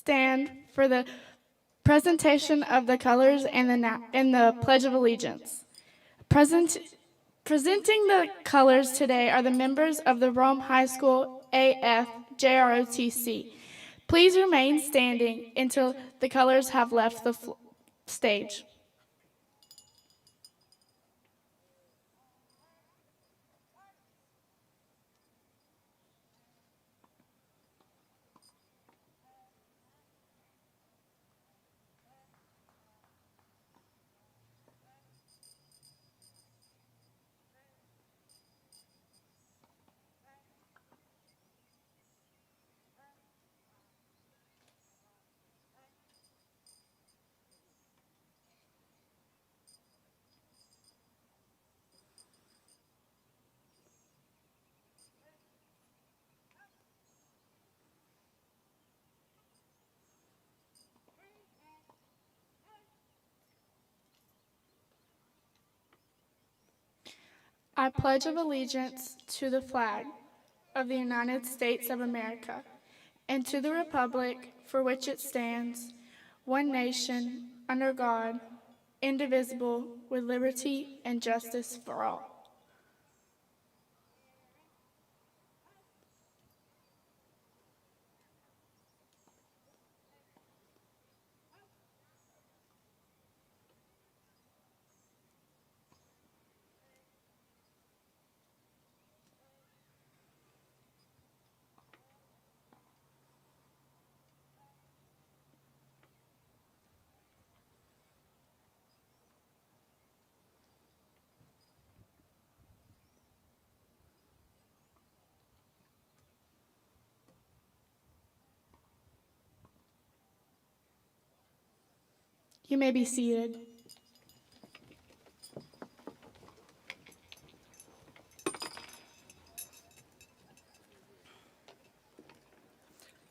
stand for the presentation of the colors and the Pledge of Allegiance. Presenting the colors today are the members of the Rome High School AFJROTC. Please remain standing until the colors have left the stage. I pledge allegiance to the flag of the United States of America and to the republic for which it stands, one nation, under God, indivisible, with liberty and justice for all. You may be seated.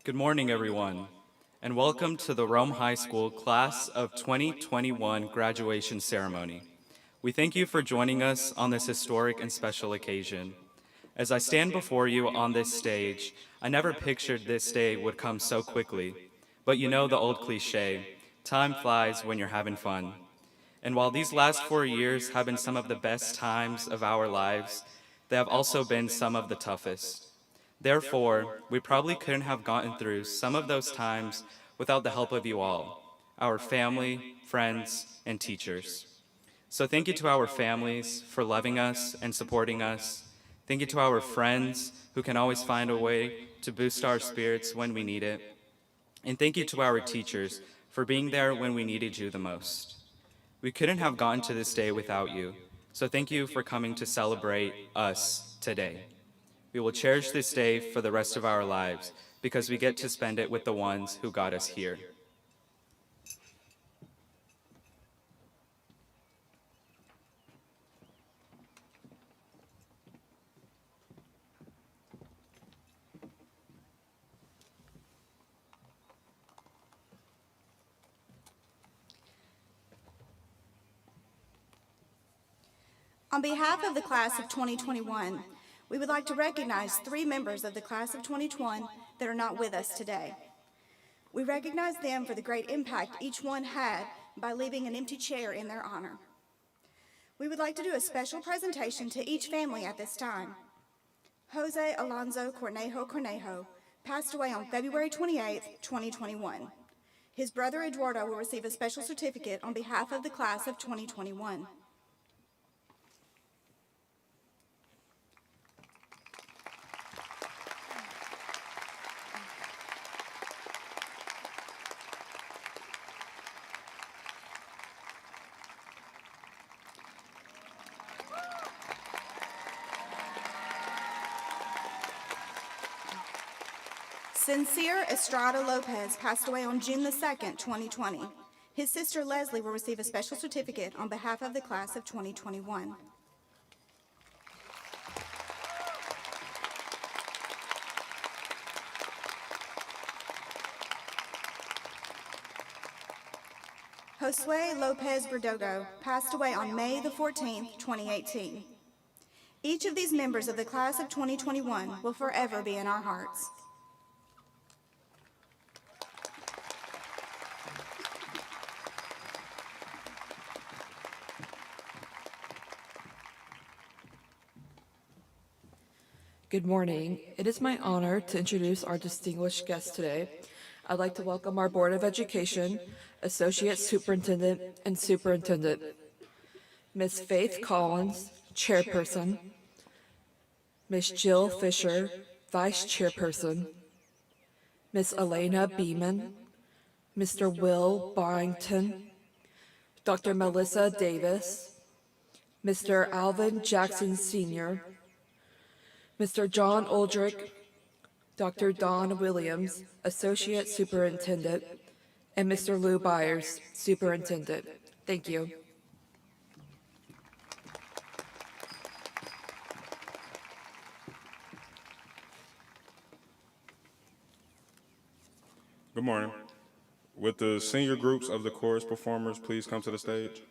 Good morning, everyone, and welcome to the Rome High School Class of 2021 graduation ceremony. We thank you for joining us on this historic and special occasion. As I stand before you on this stage, I never pictured this day would come so quickly, but you know the old cliche, time flies when you're having fun. And while these last 4 years have been some of the best times of our lives, they have also been some of the toughest. Therefore, we probably couldn't have gotten through some of those times without the help of you all, our family, friends, and teachers. So thank you to our families for loving us and supporting us. Thank you to our friends who can always find a way to boost our spirits when we need it. And thank you to our teachers for being there when we needed you the most. We couldn't have gotten to this day without you, so thank you for coming to celebrate us today. We will cherish this day for the rest of our lives because we get to spend it with the ones who got us here. On behalf of the class of 2021, we would like to recognize 3 members of the class of 2021 that are not with us today. We recognize them for the great impact each one had by leaving an empty chair in their honor. We would like to do a special presentation to each family at this time. Jose Alonso Cornejo passed away on February 28, 2021. His brother Eduardo will receive a special certificate on behalf of the class of 2021. Sincere Estrada Lopez passed away on June 2, 2020. His sister Leslie will receive a special certificate on behalf of the class of 2021. Josue Lopez Verdugo passed away on May 14, 2018. Each of these members of the class of 2021 will forever be in our hearts. Good morning. It is my honor to introduce our distinguished guest today. I'd like to welcome our Board of Education, Associate Superintendent, and Superintendent, Ms. Faith Collins, Chairperson, Ms. Jill Fisher, Vice Chairperson, Ms. Elena Beeman, Mr. Will Barrington, Dr. Melissa Davis, Mr. Alvin Jackson Sr., Mr. John Oldrick, Dr. Don Williams, Associate Superintendent, and Mr. Lou Byers, Superintendent. Thank you. Good morning. Would the senior groups of the chorus performers please come to the stage?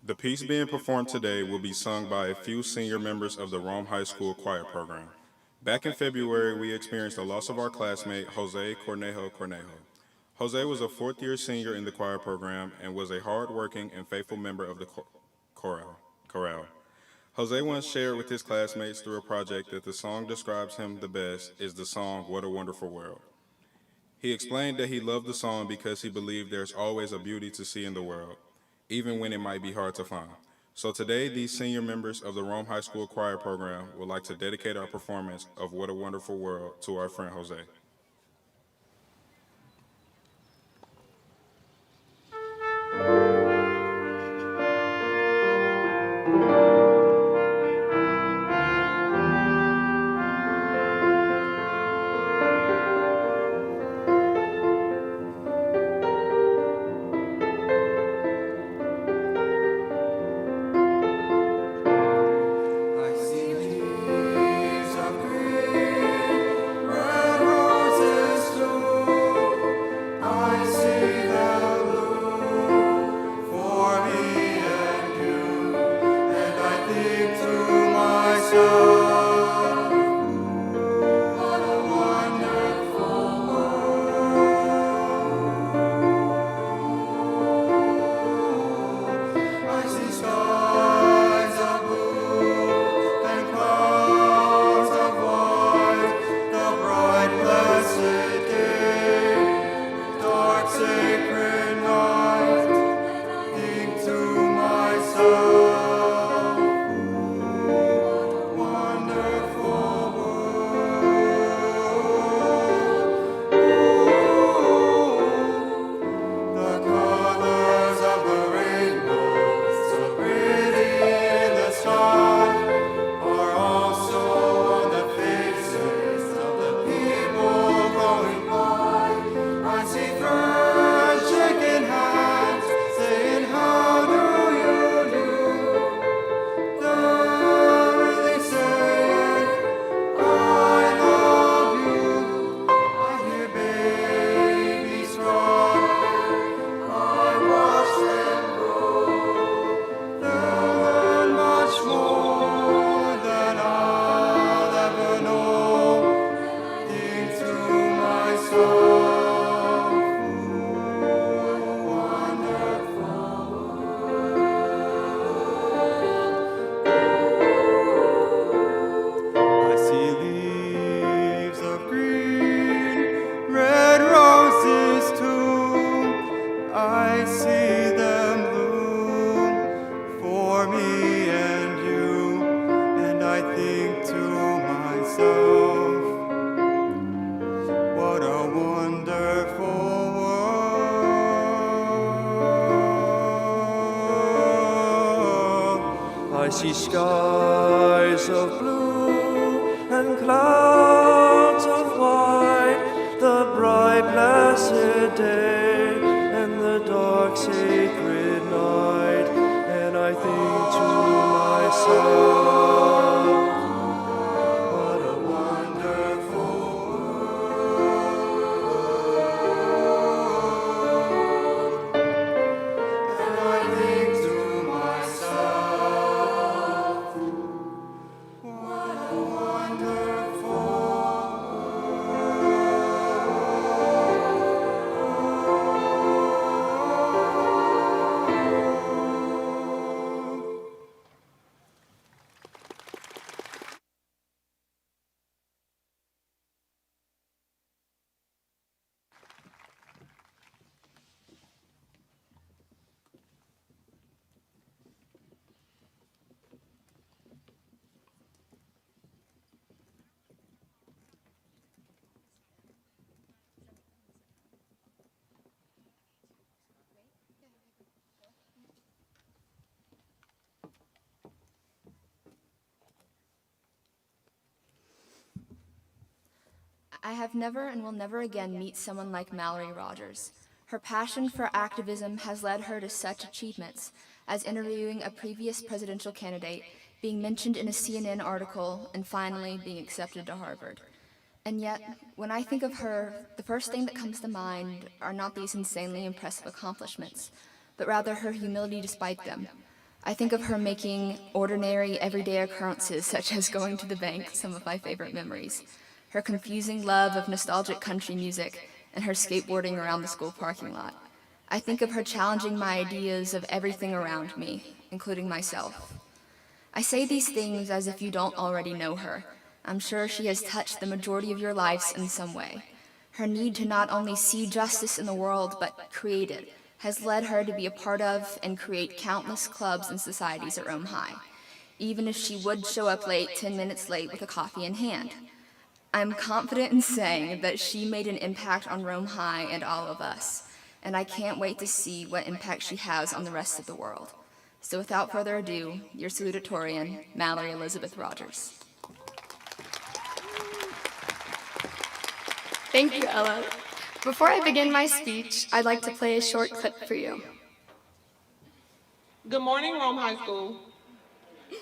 The piece being performed today will be sung by a few senior members of the Rome High School choir program. Back in February, we experienced the loss of our classmate, Jose Cornejo. Jose was a fourth-year senior in the choir program and was a hard-working and faithful member of the chorale. Jose once shared with his classmates through a project that the song describes him the best is the song, "What a Wonderful World." He explained that he loved the song because he believed there's always a beauty to see in the world, even when it might be hard to find. So today, these senior members of the Rome High School choir program would like to dedicate our performance of What a Wonderful World to our friend Jose. I see skies of blue and clouds of white, the bright blessed day and the dark sacred night, and I think to myself, what a wonderful world. And I think to myself, what a wonderful I have never and will never again meet someone like Mallory Rogers. Her passion for activism has led her to such achievements as interviewing a previous presidential candidate, being mentioned in a CNN article, and finally being accepted to Harvard. And yet, when I think of her, the first thing that comes to mind are not these insanely impressive accomplishments, but rather her humility despite them. I think of her making ordinary, everyday occurrences, such as going to the bank, some of my favorite memories, her confusing love of nostalgic country music, and her skateboarding around the school parking lot. I think of her challenging my ideas of everything around me, including myself. I say these things as if you don't already know her. I'm sure she has touched the majority of your lives in some way. Her need to not only see justice in the world, but create it, has led her to be a part of and create countless clubs and societies at Rome High, even if she would show up late, 10 minutes late with a coffee in hand. I'm confident in saying that she made an impact on Rome High and all of us, and I can't wait to see what impact she has on the rest of the world. So without further ado, your salutatorian, Mallory Elizabeth Rogers. Thank you, Ella. Before I begin my speech, I'd like to play a short clip for you. Good morning, Rome High School.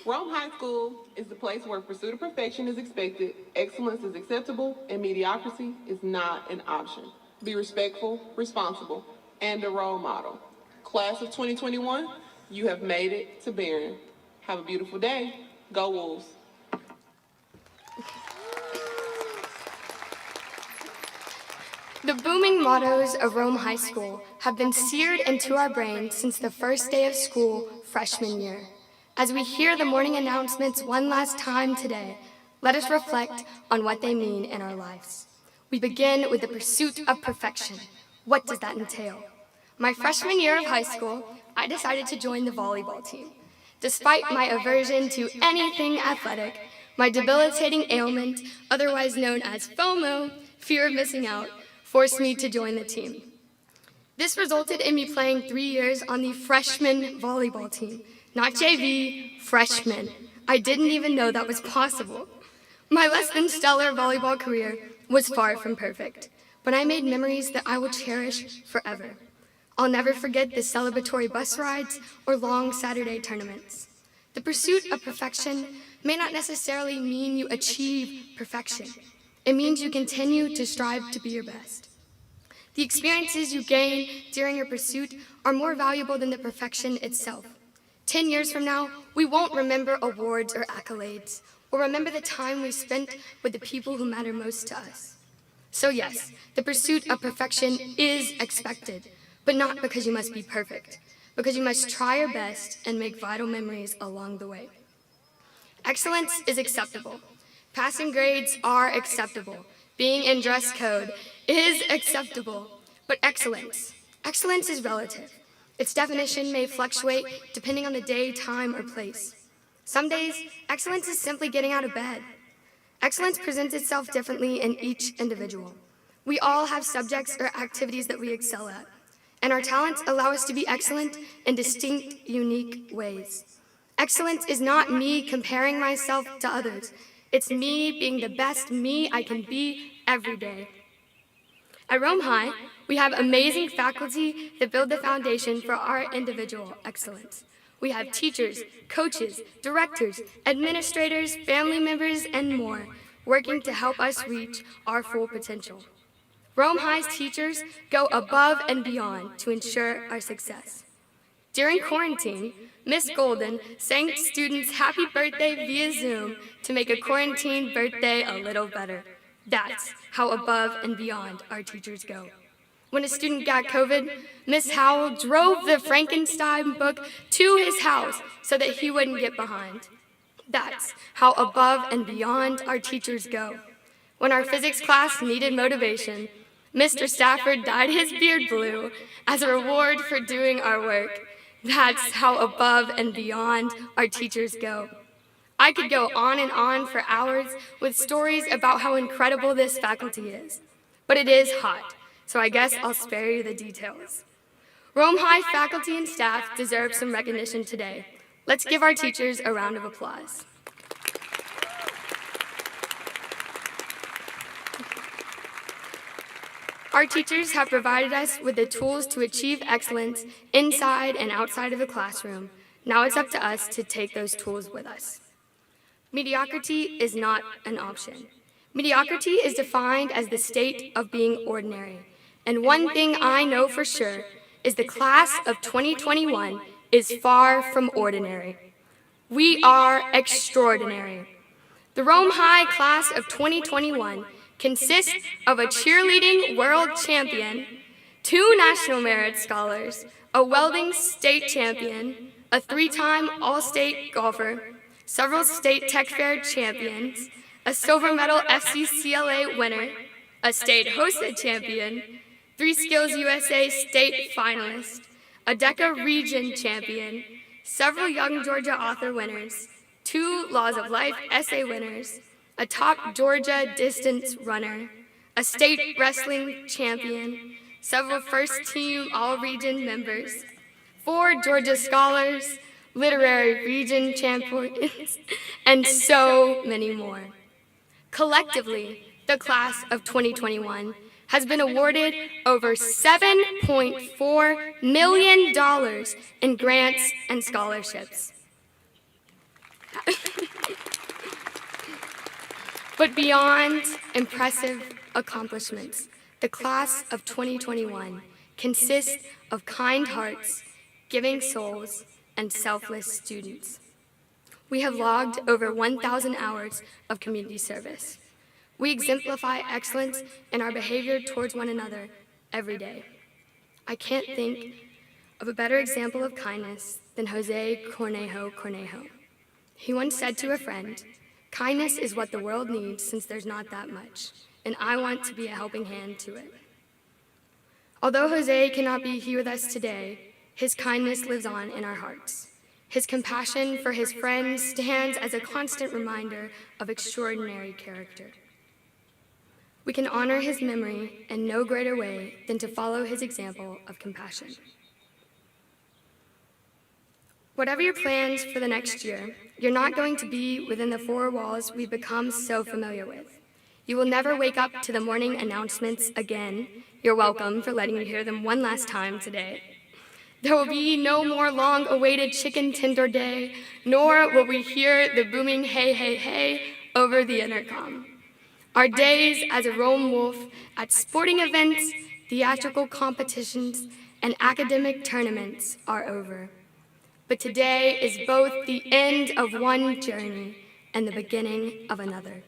Rome High School is the place where pursuit of perfection is expected, excellence is acceptable, and mediocrity is not an option. Be respectful, responsible, and a role model. Class of 2021, you have made it to Barron. Have a beautiful day. Go Wolves. The booming mottos of Rome High School have been seared into our brains since the first day of school, freshman year. As we hear the morning announcements one last time today, let us reflect on what they mean in our lives. We begin with the pursuit of perfection. What does that entail? My freshman year of high school, I decided to join the volleyball team. Despite my aversion to anything athletic, my debilitating ailment, otherwise known as FOMO, fear of missing out, forced me to join the team. This resulted in me playing 3 years on the freshman volleyball team. Not JV, freshman. I didn't even know that was possible. My less than stellar volleyball career was far from perfect, but I made memories that I will cherish forever. I'll never forget the celebratory bus rides or long Saturday tournaments. The pursuit of perfection may not necessarily mean you achieve perfection. It means you continue to strive to be your best. The experiences you gain during your pursuit are more valuable than the perfection itself. 10 years from now, we won't remember awards or accolades. We'll remember the time we spent with the people who matter most to us. So yes, the pursuit of perfection is expected, but not because you must be perfect, because you must try your best and make vital memories along the way. Excellence is acceptable. Passing grades are acceptable. Being in dress code is acceptable. But excellence is relative. Its definition may fluctuate depending on the day, time, or place. Some days, excellence is simply getting out of bed. Excellence presents itself differently in each individual. We all have subjects or activities that we excel at, and our talents allow us to be excellent in distinct, unique ways. Excellence is not me comparing myself to others. It's me being the best me I can be every day. At Rome High, we have amazing faculty that build the foundation for our individual excellence. We have teachers, coaches, directors, administrators, family members, and more working to help us reach our full potential. Rome High's teachers go above and beyond to ensure our success. During quarantine, Miss Golden sang students happy birthday via Zoom to make a quarantine birthday a little better. That's how above and beyond our teachers go. When a student got COVID, Miss Howell drove the Frankenstein book to his house so that he wouldn't get behind. That's how above and beyond our teachers go. When our physics class needed motivation, Mr. Stafford dyed his beard blue as a reward for doing our work. That's how above and beyond our teachers go. I could go on and on for hours with stories about how incredible this faculty is. But it is hot, so I guess I'll spare you the details. Rome High faculty and staff deserve some recognition today. Let's give our teachers a round of applause. Our teachers have provided us with the tools to achieve excellence inside and outside of the classroom. Now it's up to us to take those tools with us. Mediocrity is not an option. Mediocrity is defined as the state of being ordinary. And one thing I know for sure is the class of 2021 is far from ordinary. We are extraordinary. The Rome High class of 2021 consists of a cheerleading world champion, 2 National Merit Scholars, a welding state champion, a 3-time All-State golfer, several state tech fair champions, a silver medal FCCLA winner, a state hosted champion, 3 Skills USA state finalist, a DECA region champion, several Young Georgia author winners, 2 Laws of Life essay winners, a top Georgia distance runner, a state wrestling champion, several first-team all-region members, 4 Georgia scholars, literary region champions, and so many more. Collectively, the class of 2021 has been awarded over $7.4 million in grants and scholarships. But beyond impressive accomplishments, the class of 2021 consists of kind hearts, giving souls, and selfless students. We have logged over 1,000 hours of community service. We exemplify excellence in our behavior towards one another every day. I can't think of a better example of kindness than Jose Cornejo. He once said to a friend, "Kindness is what the world needs since there's not that much, and I want to be a helping hand to it." Although Jose cannot be here with us today, his kindness lives on in our hearts. His compassion for his friends stands as a constant reminder of extraordinary character. We can honor his memory in no greater way than to follow his example of compassion. Whatever your plans for the next year, you're not going to be within the 4 walls we've become so familiar with. You will never wake up to the morning announcements again. You're welcome for letting me hear them one last time today. There will be no more long-awaited chicken tender day, nor will we hear the booming hey, hey, hey over the intercom. Our days as a Rome Wolf at sporting events, theatrical competitions, and academic tournaments are over. But today is both the end of one journey and the beginning of another.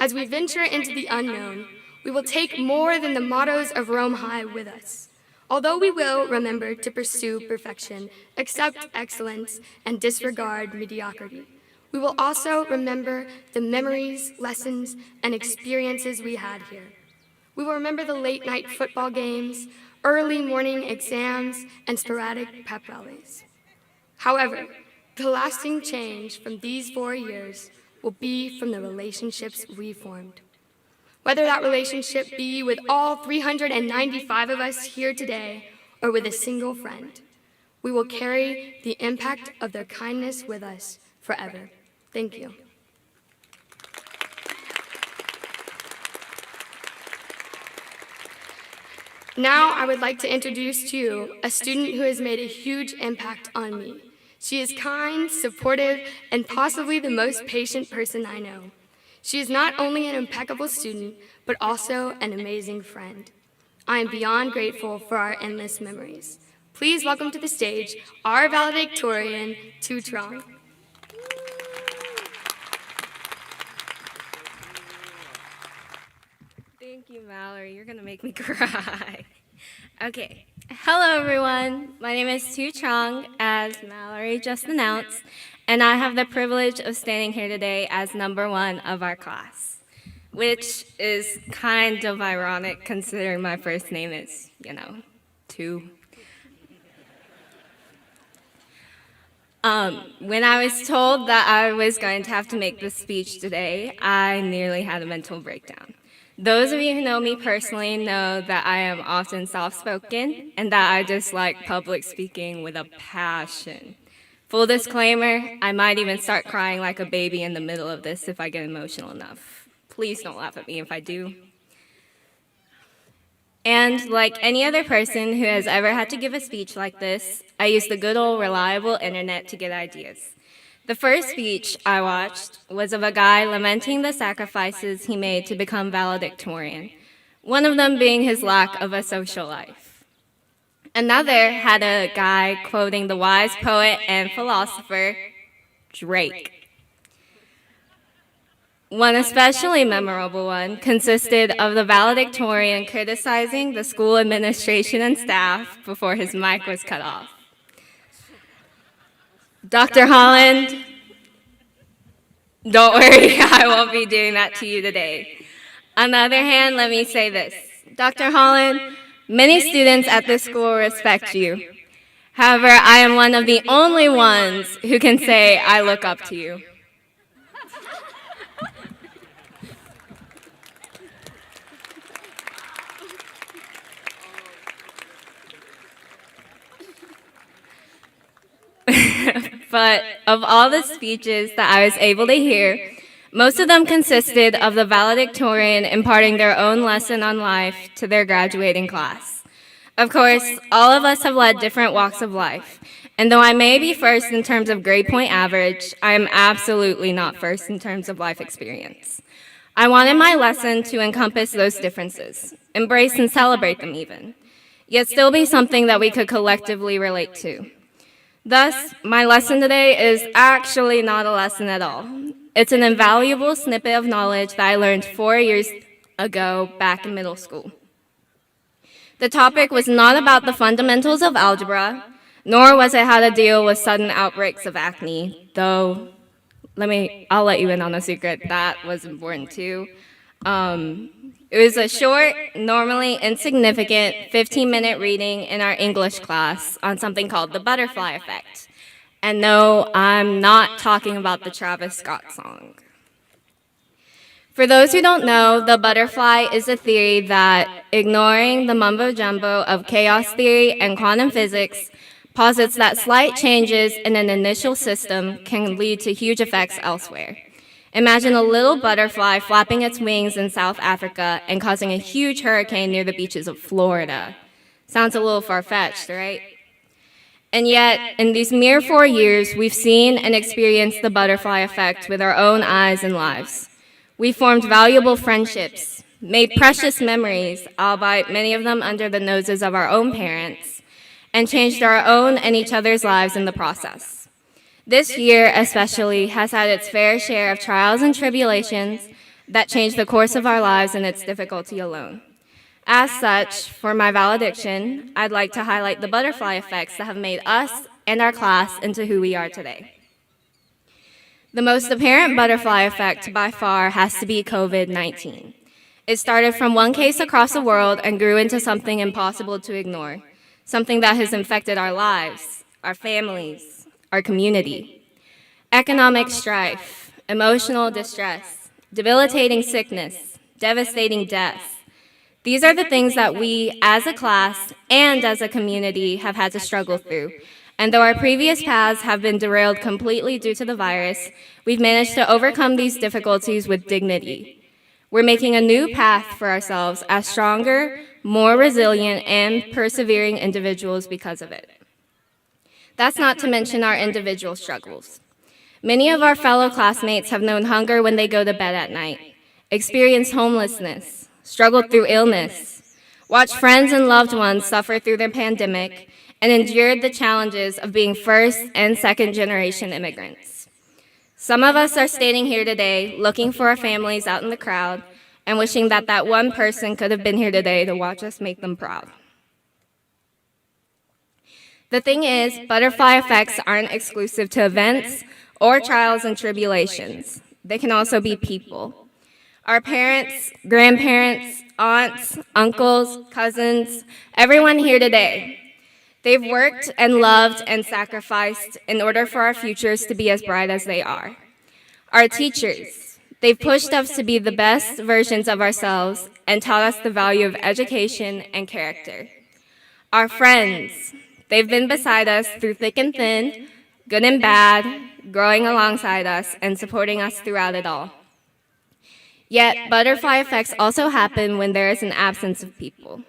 As we venture into the unknown, we will take more than the mottos of Rome High with us. Although we will remember to pursue perfection, accept excellence, and disregard mediocrity, we will also remember the memories, lessons, and experiences we had here. We will remember the late-night football games, early morning exams, and sporadic pep rallies. However, the lasting change from these 4 years will be from the relationships we formed. Whether that relationship be with all 395 of us here today or with a single friend, We will carry the impact of their kindness with us forever. Thank you. Now I would like to introduce to you a student who has made a huge impact on me. She is kind, supportive, and possibly the most patient person I know. She is not only an impeccable student, but also an amazing friend. I am beyond grateful for our endless memories. Please welcome to the stage our valedictorian, Tu Trong. Thank you, Mallory. You're gonna make me cry. Okay. Hello, everyone. My name is Tu Trong, as Mallory just announced, and I have the privilege of standing here today as number one of our class, which is kind of ironic considering my first name is, Tu. When I was told that I was going to have to make this speech today, I nearly had a mental breakdown. Those of you who know me personally know that I am often soft-spoken and that I dislike public speaking with a passion. Full disclaimer, I might even start crying like a baby in the middle of this if I get emotional enough. Please don't laugh at me if I do. And like any other person who has ever had to give a speech like this, I use the good old reliable internet to get ideas. The first speech I watched was of a guy lamenting the sacrifices he made to become valedictorian, one of them being his lack of a social life. Another had a guy quoting the wise poet and philosopher, Drake. One especially memorable one consisted of the valedictorian criticizing the school administration and staff before his mic was cut off. Dr. Holland, don't worry, I won't be doing that to you today. On the other hand, let me say this. Dr. Holland, many students at this school respect you. However, I am one of the only ones who can say I look up to you. But of all the speeches that I was able to hear, most of them consisted of the valedictorian imparting their own lesson on life to their graduating class. Of course, all of us have led different walks of life, and though I may be first in terms of grade point average, I am absolutely not first in terms of life experience. I wanted my lesson to encompass those differences, embrace and celebrate them even, yet still be something that we could collectively relate to. Thus, my lesson today is actually not a lesson at all. It's an invaluable snippet of knowledge that I learned 4 years ago back in middle school. The topic was not about the fundamentals of algebra, nor was it how to deal with sudden outbreaks of acne, though I'll let you in on a secret, that was important too. It was a short, normally insignificant 15-minute reading in our English class on something called the butterfly effect. And no, I'm not talking about the Travis Scott song. For those who don't know, the butterfly is a theory that, ignoring the mumbo-jumbo of chaos theory and quantum physics, posits that slight changes in an initial system can lead to huge effects elsewhere. Imagine a little butterfly flapping its wings in South Africa and causing a huge hurricane near the beaches of Florida. Sounds a little far-fetched, right? And yet, in these mere 4 years, we've seen and experienced the butterfly effect with our own eyes and lives. We formed valuable friendships, made precious memories, albeit many of them under the noses of our own parents, and changed our own and each other's lives in the process. This year, especially, has had its fair share of trials and tribulations that changed the course of our lives and its difficulty alone. As such, for my valediction, I'd like to highlight the butterfly effects that have made us and our class into who we are today. The most apparent butterfly effect by far has to be COVID-19. It started from one case across the world and grew into something impossible to ignore, something that has infected our lives, our families, our community. Economic strife, emotional distress, debilitating sickness, devastating death. These are the things that we as a class and as a community have had to struggle through, And though our previous paths have been derailed completely due to the virus, we've managed to overcome these difficulties with dignity. We're making a new path for ourselves as stronger, more resilient, and persevering individuals because of it. That's not to mention our individual struggles. Many of our fellow classmates have known hunger when they go to bed at night, experienced homelessness, struggled through illness, watched friends and loved ones suffer through the pandemic, and endured the challenges of being first and second generation immigrants. Some of us are standing here today looking for our families out in the crowd and wishing that that one person could have been here today to watch us make them proud. The thing is, butterfly effects aren't exclusive to events or trials and tribulations. They can also be people. Our parents, grandparents, aunts, uncles, cousins, everyone here today. They've worked and loved and sacrificed in order for our futures to be as bright as they are. Our teachers, they've pushed us to be the best versions of ourselves and taught us the value of education and character. Our friends, they've been beside us through thick and thin, good and bad, growing alongside us and supporting us throughout it all. Yet, butterfly effects also happen when there is an absence of people.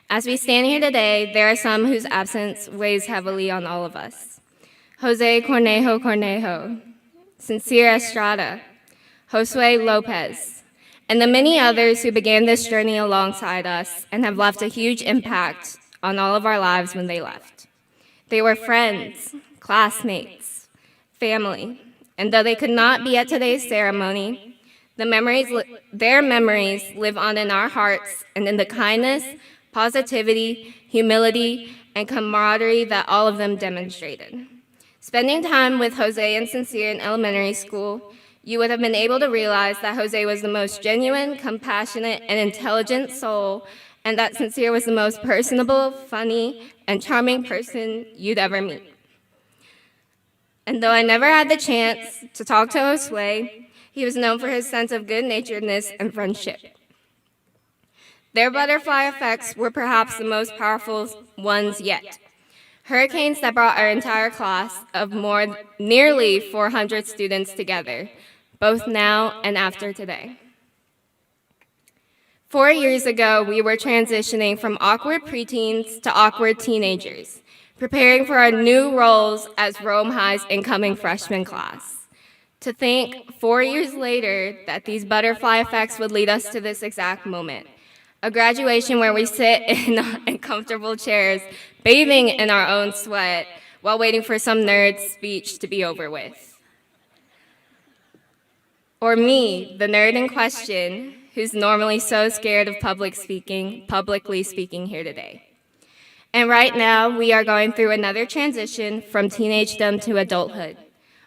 As we stand here today, there are some whose absence weighs heavily on all of us. Jose Cornejo, Sincere Estrada, Josue Lopez, and the many others who began this journey alongside us and have left a huge impact on all of our lives when they left. They were friends, classmates, family, and though they could not be at today's ceremony, their memories live on in our hearts and in the kindness, positivity, humility, and camaraderie that all of them demonstrated. Spending time with Jose and Sincere in elementary school, you would have been able to realize that Jose was the most genuine, compassionate, and intelligent soul, and that Sincere was the most personable, funny, and charming person you'd ever meet. And though I never had the chance to talk to Josue, he was known for his sense of good-naturedness and friendship. Their butterfly effects were perhaps the most powerful ones yet. Hurricanes that brought our entire class of nearly 400 students together, both now and after today. 4 years ago, we were transitioning from awkward preteens to awkward teenagers, preparing for our new roles as Rome High's incoming freshman class. To think 4 years later that these butterfly effects would lead us to this exact moment. A graduation where we sit in comfortable chairs, bathing in our own sweat, while waiting for some nerd's speech to be over with. Or me, the nerd in question, who's normally so scared of publicly speaking here today. And right now, we are going through another transition from teenagedom to adulthood,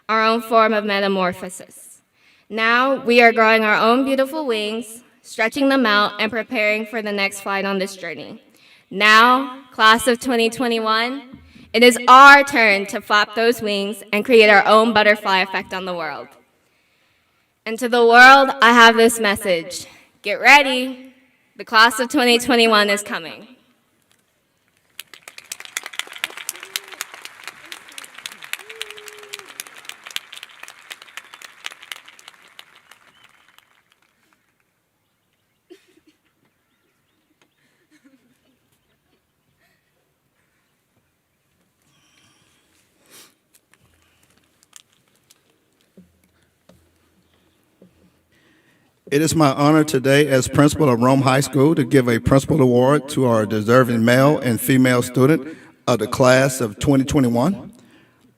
our own form of metamorphosis. Now, we are growing our own beautiful wings, stretching them out, and preparing for the next flight on this journey. Now, class of 2021, it is our turn to flap those wings and create our own butterfly effect on the world. And to the world, I have this message. Get ready. The class of 2021 is coming. It is my honor today as principal of Rome High School to give a principal award to our deserving male and female student of the class of 2021.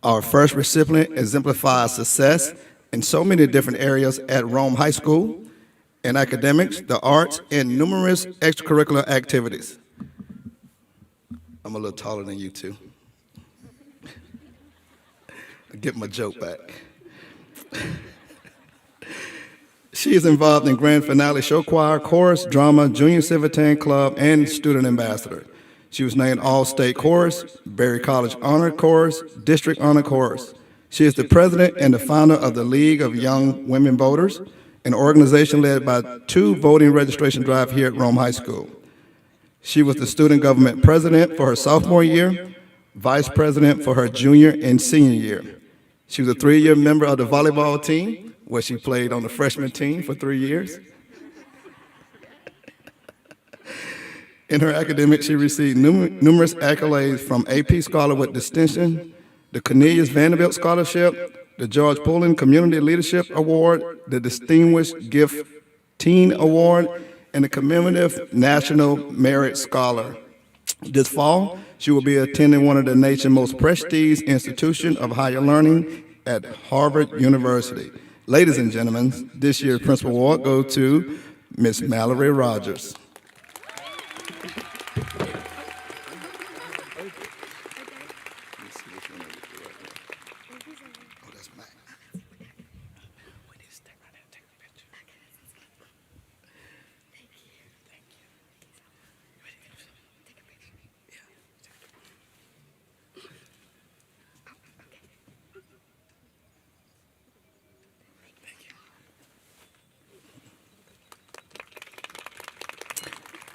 Our first recipient exemplifies success in so many different areas at Rome High School, in academics, the arts, and numerous extracurricular activities. I'm a little taller than you two. I'll get my joke back. She is involved in Grand Finale Show Choir, Chorus, Drama, Junior Civitan Club, and Student Ambassador. She was named All-State Chorus, Berry College Honor Chorus, District Honor Chorus. She is the president and the founder of the League of Young Women Voters, an organization led by 2 voting registration drives here at Rome High School. She was the student government president for her sophomore year, vice president for her junior and senior year. She was a 3-year member of the volleyball team, where she played on the freshman team for 3 years. In her academics, she received numerous accolades from AP Scholar with Distinction, the Cornelius Vanderbilt Scholarship, the George Pullen Community Leadership Award, the Distinguished Gift Teen Award, and the Commemorative National Merit Scholar. This fall, she will be attending one of the nation's most prestigious institutions of higher learning at Harvard University. Ladies and gentlemen, this year's Principal Award goes to Ms. Mallory Rogers.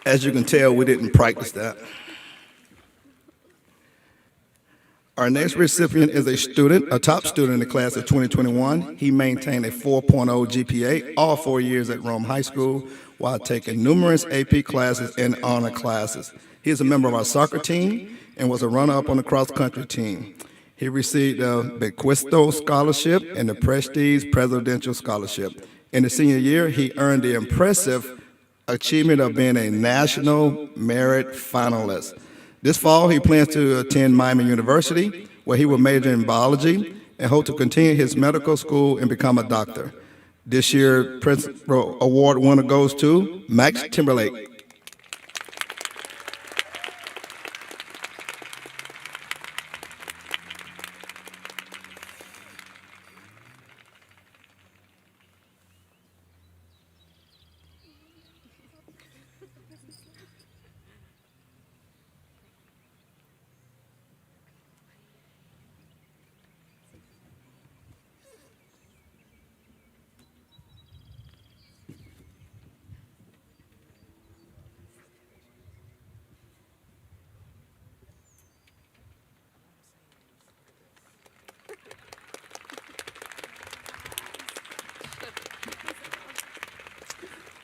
As you can tell, we didn't practice that. Our next recipient is a top student in the class of 2021. He maintained a 4.0 GPA all 4 years at Rome High School while taking numerous AP classes and honor classes. He is a member of our soccer team and was a runner-up on the cross-country team. He received the Bequisto Scholarship and the Prestige Presidential Scholarship. In the senior year, he earned the impressive achievement of being a National Merit Finalist. This fall, he plans to attend Miami University, where he will major in biology and hope to continue his medical school and become a doctor. This year's Principal Award winner goes to Max Timberlake.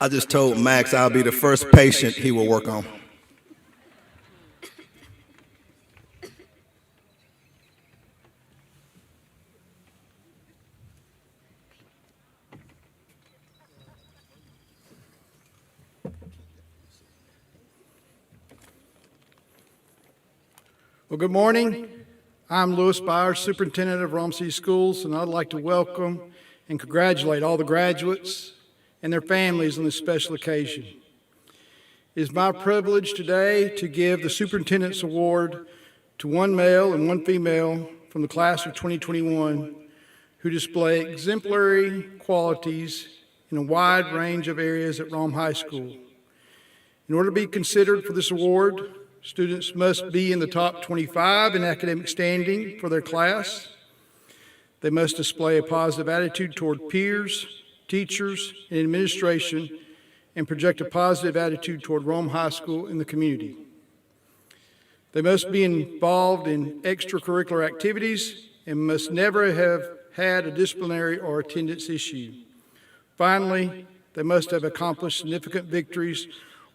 I just told Max I'll be the first patient he will work on. Well, good morning. I'm Louis Byers, Superintendent of Rome City Schools, and I'd like to welcome and congratulate all the graduates and their families on this special occasion. It is my privilege today to give the Superintendent's Award to one male and one female from the class of 2021 who display exemplary qualities in a wide range of areas at Rome High School. In order to be considered for this award, students must be in the top 25 in academic standing for their class. They must display a positive attitude toward peers, teachers, and administration, and project a positive attitude toward Rome High School and the community. They must be involved in extracurricular activities and must never have had a disciplinary or attendance issue. Finally, they must have accomplished significant victories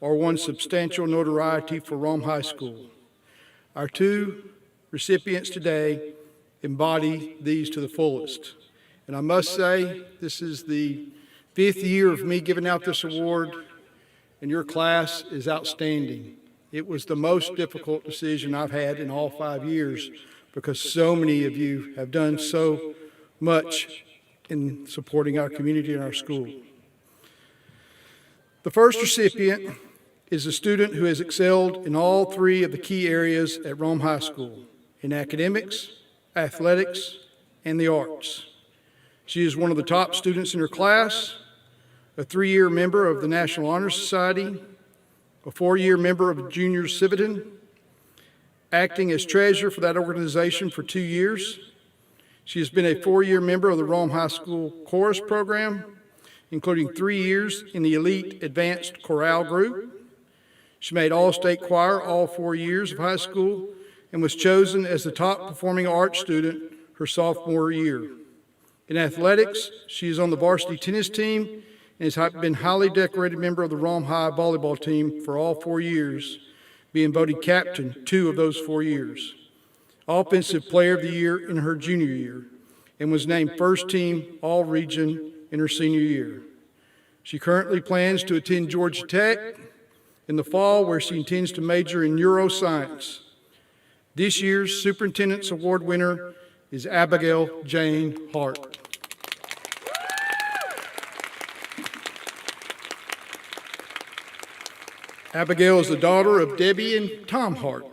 or won substantial notoriety for Rome High School. Our two recipients today embody these to the fullest. And I must say, this is the 5th year of me giving out this award, and your class is outstanding. It was the most difficult decision I've had in all 5 years because so many of you have done so much in supporting our community and our school. The first recipient is a student who has excelled in all 3 of the key areas at Rome High School, in academics, athletics, and the arts. She is one of the top students in her class, a 3-year member of the National Honor Society, a 4-year member of Junior Civitan, acting as treasurer for that organization for 2 years. She has been a 4-year member of the Rome High School Chorus Program, including 3 years in the Elite Advanced Chorale Group. She made All-State Choir all 4 years of high school and was chosen as the top performing art student her sophomore year. In athletics, she is on the varsity tennis team and has been highly decorated member of the Rome High volleyball team for all 4 years, being voted captain 2 of those 4 years. Offensive Player of the Year in her junior year, and was named first team All-Region in her senior year. She currently plans to attend Georgia Tech in the fall, where she intends to major in neuroscience. This year's Superintendent's Award winner is Abigail Jane Hart. Abigail is the daughter of Debbie and Tom Hart.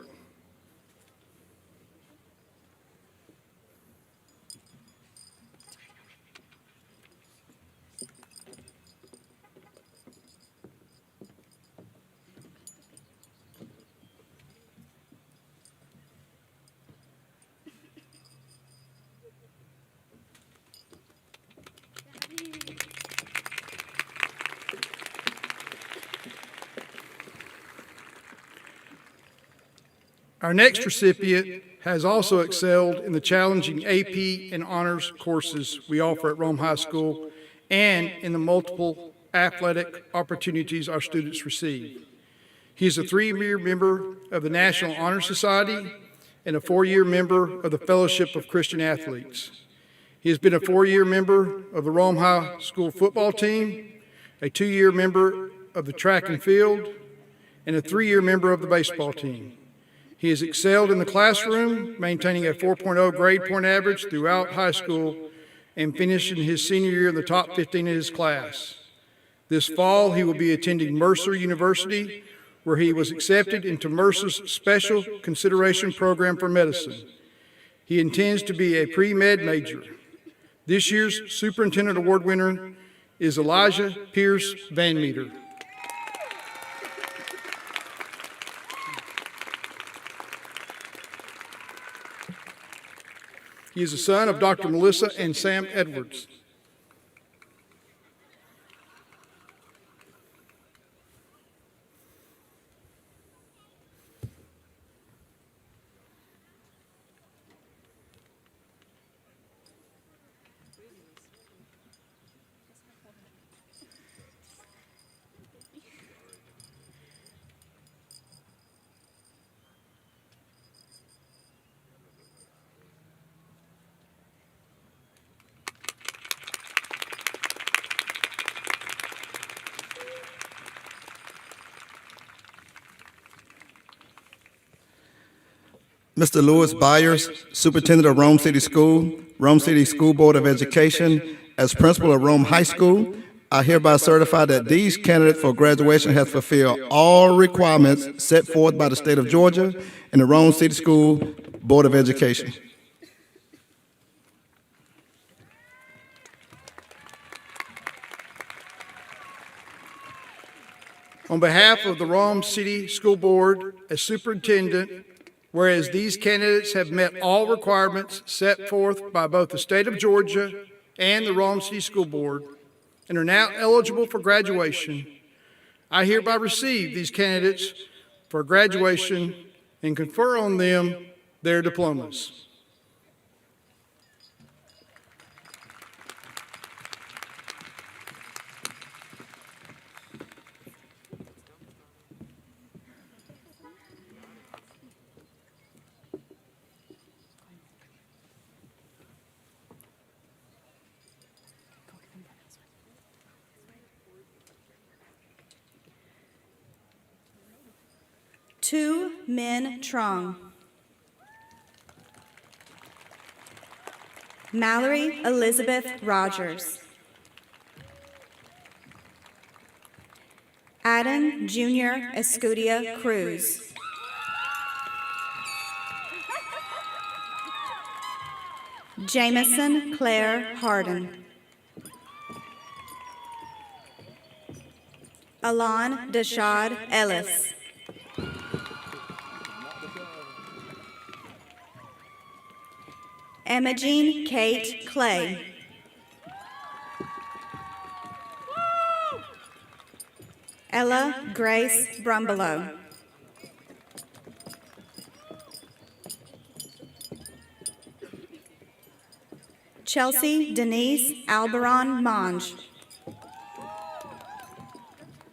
Our next recipient has also excelled in the challenging AP and honors courses we offer at Rome High School and in the multiple athletic opportunities our students receive. He is a 3-year member of the National Honor Society and a 4-year member of the Fellowship of Christian Athletes. He has been a 4-year member of the Rome High School football team, a 2-year member of the track and field, and a 3-year member of the baseball team. He has excelled in the classroom, maintaining a 4.0 grade point average throughout high school and finishing his senior year in the top 15 in his class. This fall, he will be attending Mercer University, where he was accepted into Mercer's Special Consideration Program for Medicine. He intends to be a pre-med major. This year's Superintendent Award winner is Elijah Pierce Van Meter. He is the son of Dr. Melissa and Sam Edwards. Mr. Louis Byers, Superintendent of Rome City School, Rome City School Board of Education, as Principal of Rome High School, I hereby certify that these candidates for graduation have fulfilled all requirements set forth by the state of Georgia and the Rome City School Board of Education. On behalf of the Rome City School Board, as superintendent, whereas these candidates have met all requirements set forth by both the state of Georgia and the Rome City School Board and are now eligible for graduation, I hereby receive these candidates for graduation and confer on them their diplomas. Tu Min Trong. Mallory Elizabeth Rogers. Adam Jr. Escudia Cruz. Jameson Claire Harden. Alon Dashad Ellis. Imogene Kate Clay. Ella Grace Brumbelow. Chelsea Denise Alberon Monge.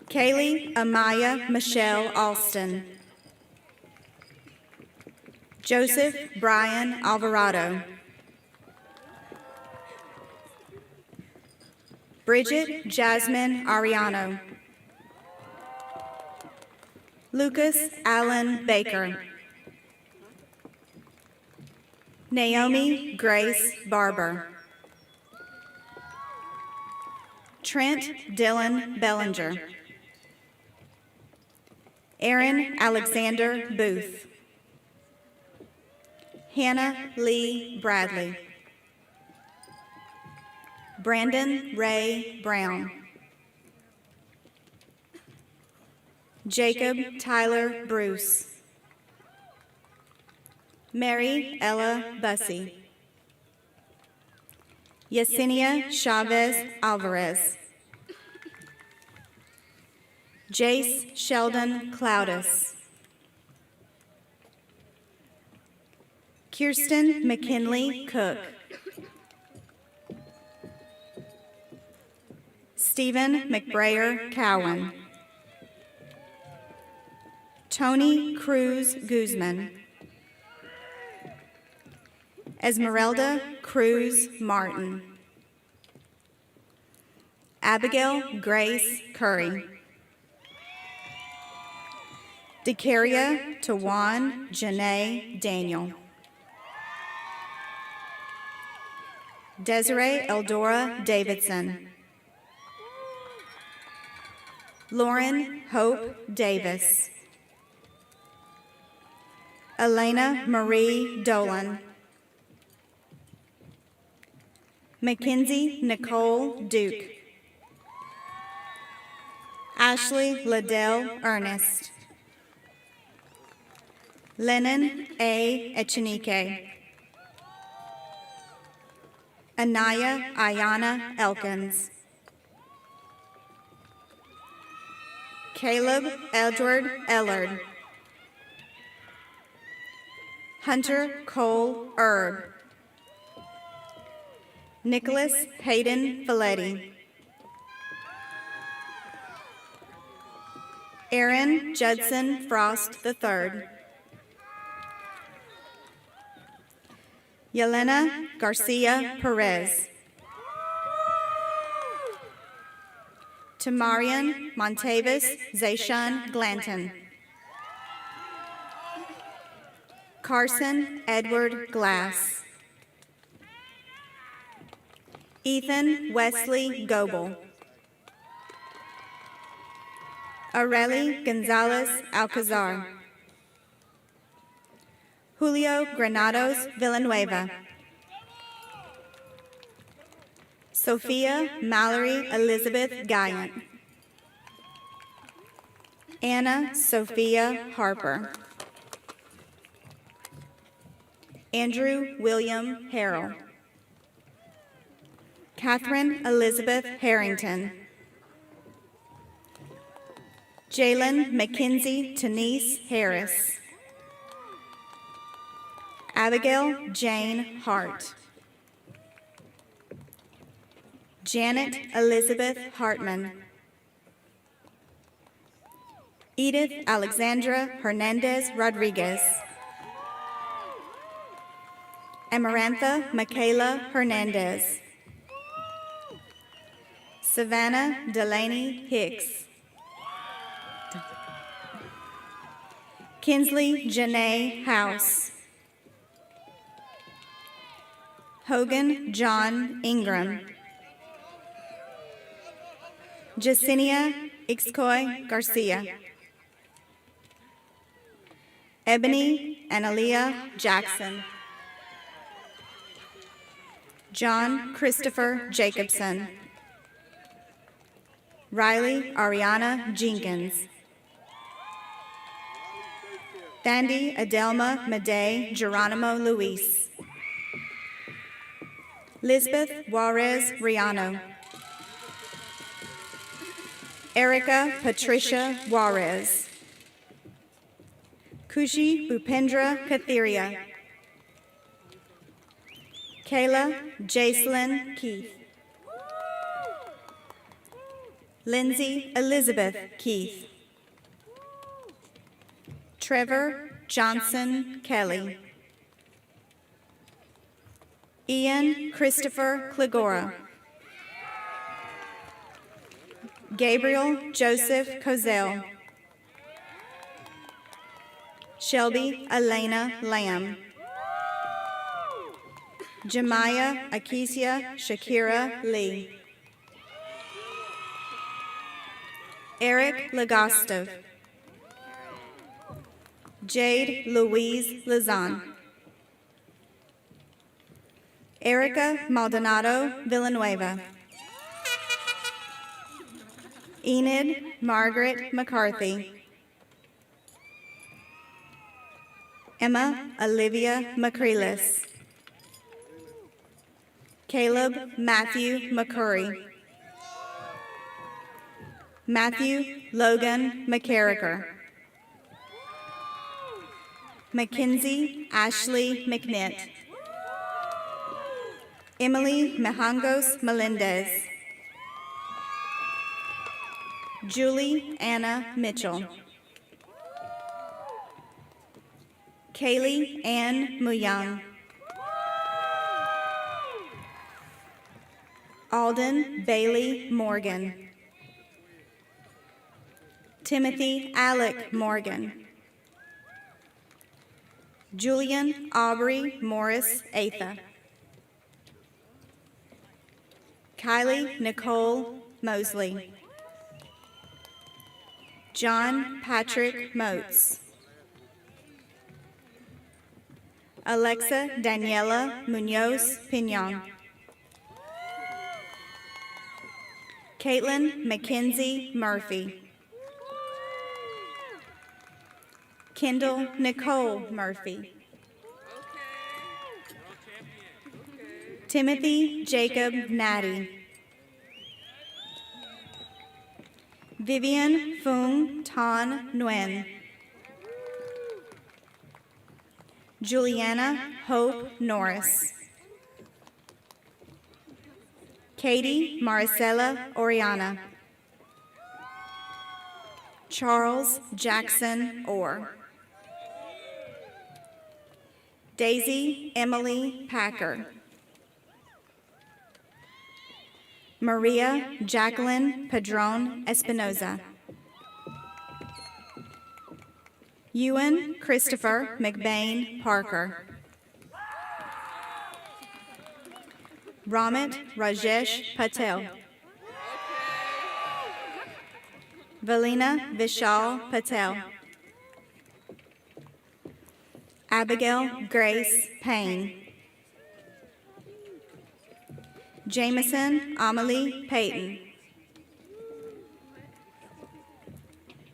Kaylee Amaya Michelle Alston. Joseph Brian Alvarado. Bridget Jasmine Ariano. Lucas Allen Baker. Naomi Grace Barber. Trent Dylan Bellinger. Aaron Alexander Booth. Hannah Lee Bradley. Brandon Ray Brown. Jacob Tyler Bruce. Mary Ella Bussey. Yesenia Chavez Alvarez. Jace Sheldon Cloudis. Kirsten McKinley Cook. Stephen McBrayer Cowan. Tony Cruz Guzman. Esmeralda Cruz Martin. Abigail Grace Curry. Decaria Tawan Janae Daniel. Desiree Eldora Davidson. Lauren Hope Davis. Elena Marie Dolan. Mackenzie Nicole Duke. Ashley Liddell Ernest. Lennon A. Echenike. Anaya Ayana Elkins. Caleb Edward Ellard. Hunter Cole Erb. Nicholas Hayden Valetti. Aaron Judson Frost III. Yelena Garcia Perez. Tamarian Montavis Zayshawn Glanton. Carson Edward Glass. Ethan Wesley Goebel. Areli Gonzalez Alcazar. Julio Granados Villanueva. Sophia Mallory Elizabeth Guyant. Anna Sophia Harper. Andrew William Harrell. Catherine Elizabeth Harrington. Jalen Mackenzie Denise Harris. Abigail Jane Hart. Janet Elizabeth Hartman. Edith Alexandra Hernandez Rodriguez. Amarantha Michaela Hernandez. Savannah Delaney Hicks. Kinsley Janae House. Hogan John Ingram. Jacinia Ixcoy Garcia. Ebony Analia Jackson. John Christopher Jacobson. Riley Ariana Jenkins. Thandi Adelma Made Geronimo Luis. Lisbeth Juarez Riano. Erica Patricia Juarez. Kushi Bhupendra Kathiria. Kayla Jacelyn Keith. Lindsay Elizabeth Keith. Trevor Johnson Kelly. Ian Christopher Cligora. Gabriel Joseph Kozel. Shelby Elena Lamb. Jemiah Akesia Shakira Lee. Eric Lagostov. Jade Louise Lazan. Erica Maldonado Villanueva. Enid Margaret McCarthy. Emma Olivia McCreelis. Caleb Matthew McCurry. Matthew Logan McCarricker. Mackenzie Ashley McNitt. Emily Mejangos Melendez. Julie Anna Mitchell. Kaylee Ann Muyang. Alden Bailey Morgan. Timothy Alec Morgan. Julian Aubrey Morris Atha. Kylie Nicole Mosley. John Patrick Moats. Alexa Daniela Munoz Pignon. Caitlin Mackenzie Murphy. Kendall Nicole Murphy. Timothy Jacob Natty. Vivian Phung Tan Nguyen. Juliana Hope Norris. Katie Maricela Oriana. Charles Jackson Orr. Daisy Emily Packer. Maria Jacqueline Padron Espinoza. Ewan Christopher McBain Parker. Ramit Rajesh Patel. Valina Vishal Patel. Abigail Grace Payne. Jameson Amelie Payton.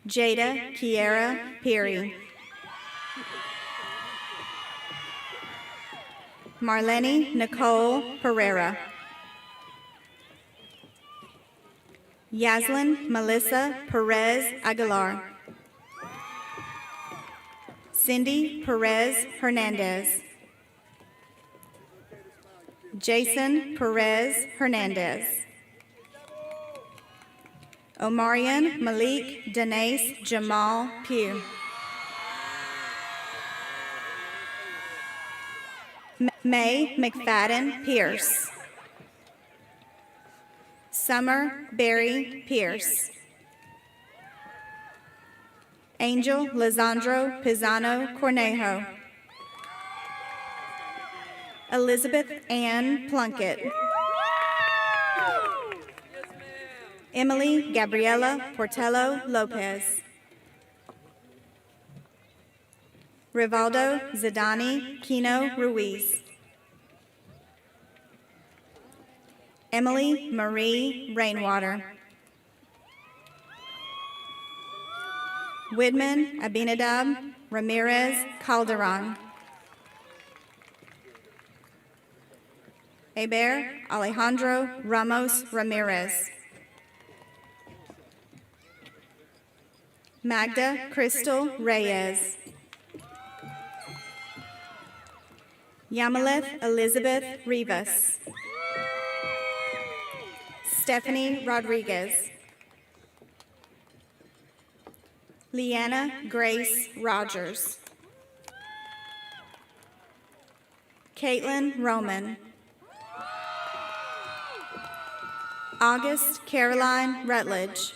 Jada Kiera Peary. Marlene Nicole Pereira. Yaslin Melissa Perez Aguilar. Cindy Perez Hernandez. Jason Perez Hernandez. Omarion Malik Denise Jamal Pugh. May McFadden Pierce. Summer Barry Pierce. Angel Lisandro Pisano Cornejo. Elizabeth Ann Plunkett. Emily Gabriela Portello Lopez. Rivaldo Zidani Kino Ruiz. Emily Marie Rainwater. Widman Abinadab Ramirez Calderon. Heber Alejandro Ramos Ramirez. Magda Crystal Reyes. Yamalith Elizabeth Rivas. Stephanie Rodriguez. Leanna Grace Rogers. Caitlin Roman. August Caroline Rutledge.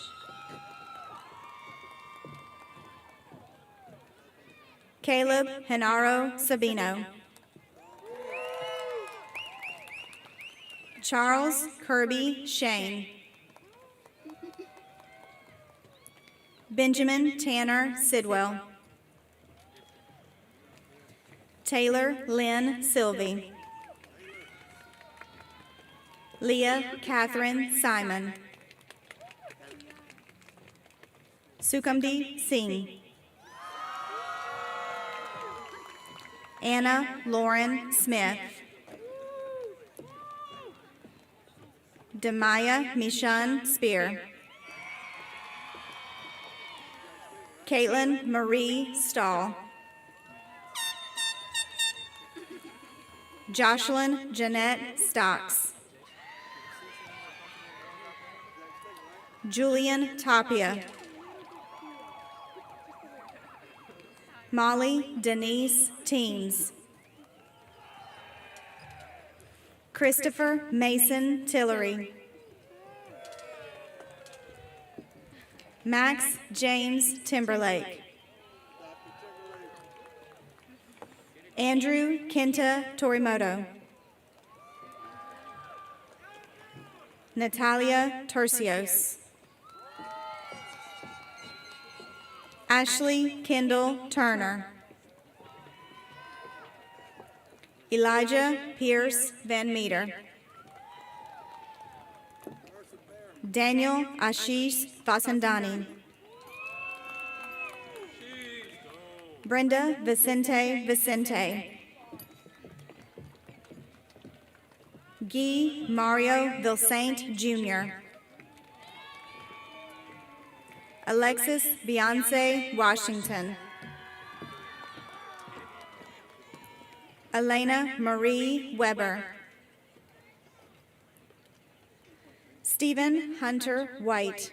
Caleb Henaro Sabino. Charles Kirby Shane. Benjamin Tanner Sidwell. Taylor Lynn Sylvie. Leah Catherine Simon. Sukamdi Singh. Anna Lauren Smith. Demaya Mishun Spear. Caitlin Marie Stahl. Jocelyn Jeanette Stocks. Julian Tapia. Molly Denise Teams. Christopher Mason Tillery. Max James Timberlake. Andrew Kenta Torimoto. Natalia Tercios. Ashley Kendall Turner. Elijah Pierce Van Meter. Daniel Ashish Vasandani. Brenda Vicente. Guy Mario Vilsaint Jr. Alexis Beyonce Washington. Elena Marie Weber. Stephen Hunter White.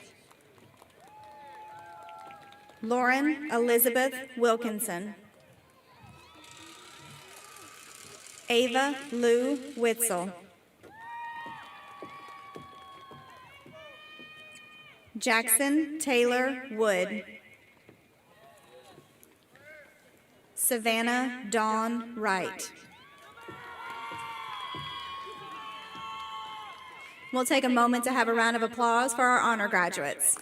Lauren Elizabeth Wilkinson. Ava Lou Witzel. Jackson Taylor Wood. Savannah Dawn Wright. We'll take a moment to have a round of applause for our honor graduates.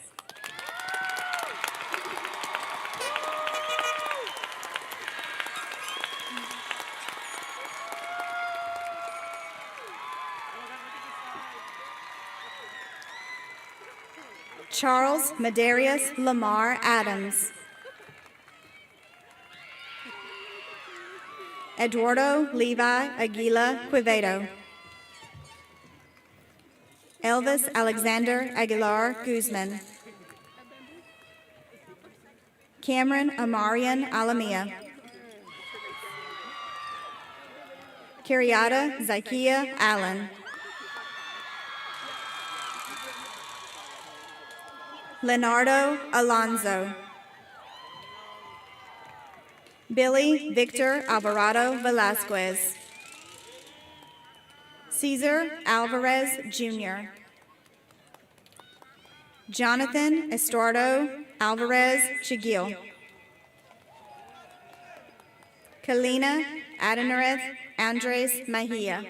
Charles Medarius Lamar Adams. Eduardo Levi Aguila Quevedo. Elvis Alexander Aguilar Guzman. Cameron Amarian Alamia. Kiriata Zakia Allen. Leonardo Alonzo. Billy Victor Alvarado Velasquez. Cesar Alvarez Jr. Jonathan Estuardo Alvarez Chiguil. Kalina Adenareth Andres Mejia.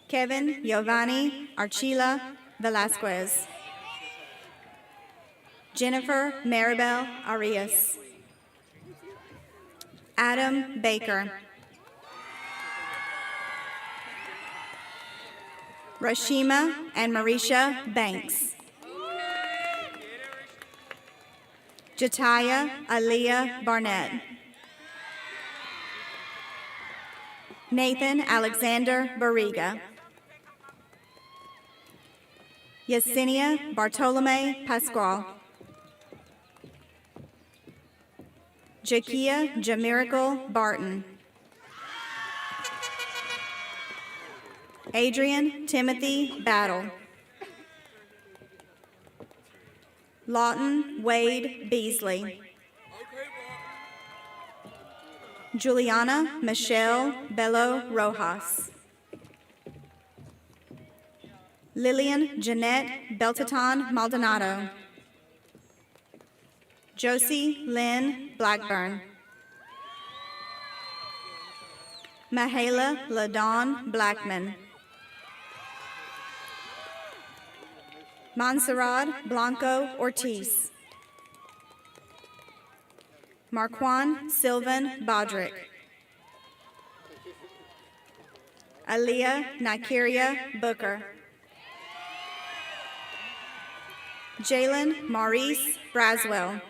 Kevin Giovanni Archila Velasquez. Jennifer Maribel Arias. Adam Baker. Rashima and Marisha Banks. Jataya Aliyah Barnett. Nathan Alexander Barriga. Yesenia Bartolome Pascual. Jakia Jamiracle Barton. Adrian Timothy Battle. Lawton Wade Beasley. Juliana Michelle Bello Rojas. Lillian Jeanette Beltaton Maldonado. Josie Lynn Blackburn. Mahala LaDawn Blackman. Montserrat Blanco Ortiz. Marquan Sylvan Bodrick. Aaliyah Nikeria Booker. Jalen Maurice Braswell.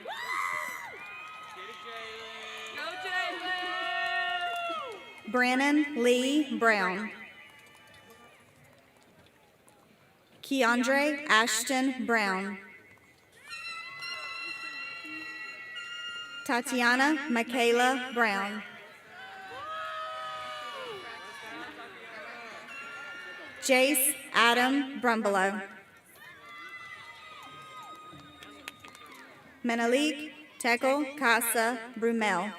Brannon Lee Brown. Keandre Ashton Brown. Tatiana Michaela Brown. Jace Adam Brumbelow. Menelik Tekel Casa Brumel.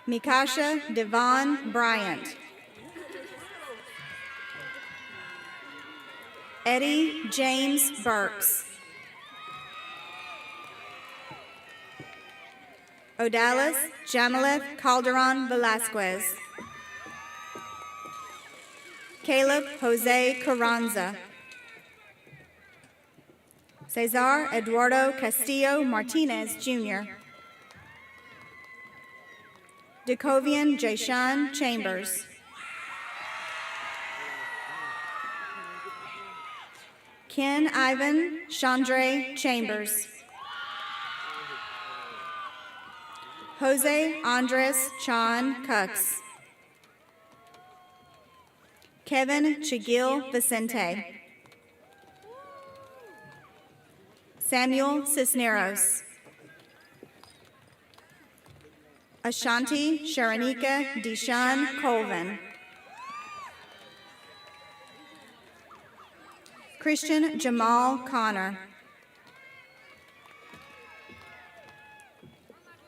Mikasha Devon Bryant. Eddie James Burks. Odalis Jamaleth Calderon Velasquez. Caleb Jose Carranza. Cesar Eduardo Castillo Martinez, Jr. Decovian Jashawn Chambers. Ken Ivan Chandre Chambers. Jose Andres Chan Cux. Kevin Chigil Vicente. Samuel Cisneros. Ashanti Sharanika Deshawn Colvin. Christian Jamal Connor.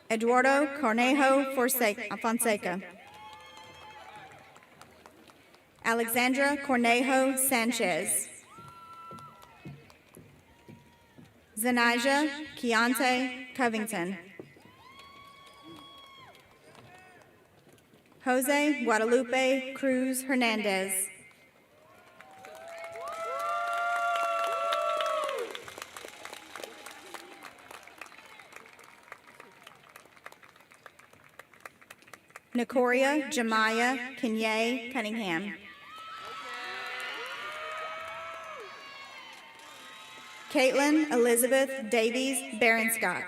Eduardo Cornejo Fonseca. Alexandra Cornejo Sanchez. Zanijah Keontae Covington. Jose Guadalupe Cruz Hernandez. Nicoria Jemiah Kenye Cunningham. Caitlin Elizabeth Davies Baronscott.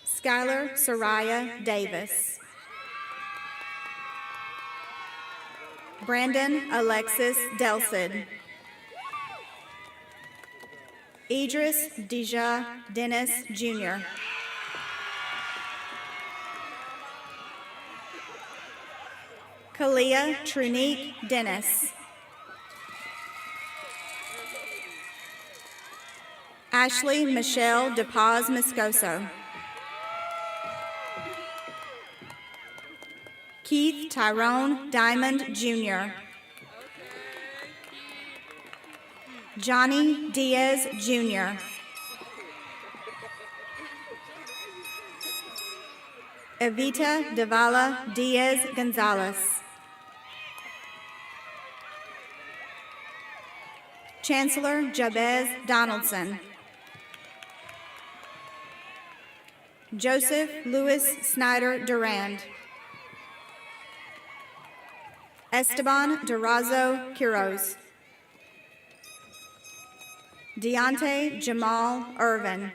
Skylar Soraya Davis. Brandon Alexis Delcid. Idris Deja Dennis, Jr. Kalia Trunique Dennis. Ashley Michelle DePaz Moscoso. Keith Tyrone Diamond, Jr. Johnny Diaz, Jr. Evita Devala Diaz Gonzalez. Chancellor Jabez Donaldson. Joseph Louis Snyder Durand. Esteban Durazo Quiroz. Deontay Jamal Irvin.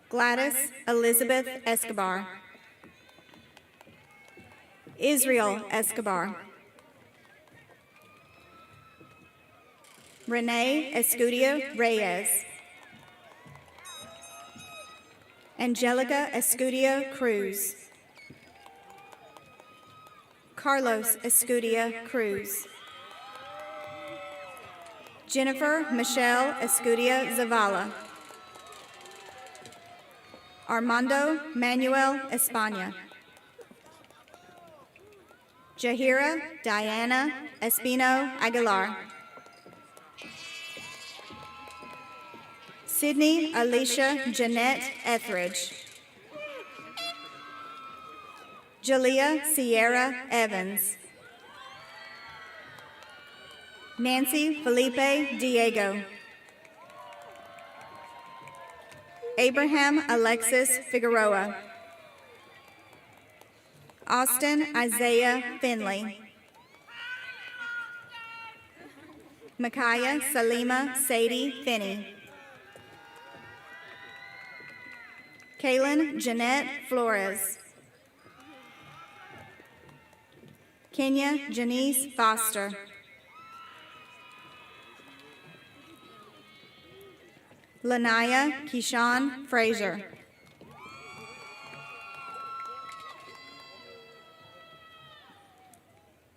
Gladys Elizabeth Escobar. Israel Escobar. Renee Escudia Reyes. Angelica Escudia Cruz. Carlos Escudia Cruz. Jennifer Michelle Escudia Zavala. Armando Manuel España. Jahira Diana Espino Aguilar. Sydney Alicia Jeanette Etheridge. Jalea Sierra Evans. Nancy Felipe Diego. Abraham Alexis Figueroa. Austin Isaiah Finley. Micaiah Salima Sadie Finney. Kaylin Jeanette Flores. Kenya Janice Foster. Lanaya Keyshawn Frazier.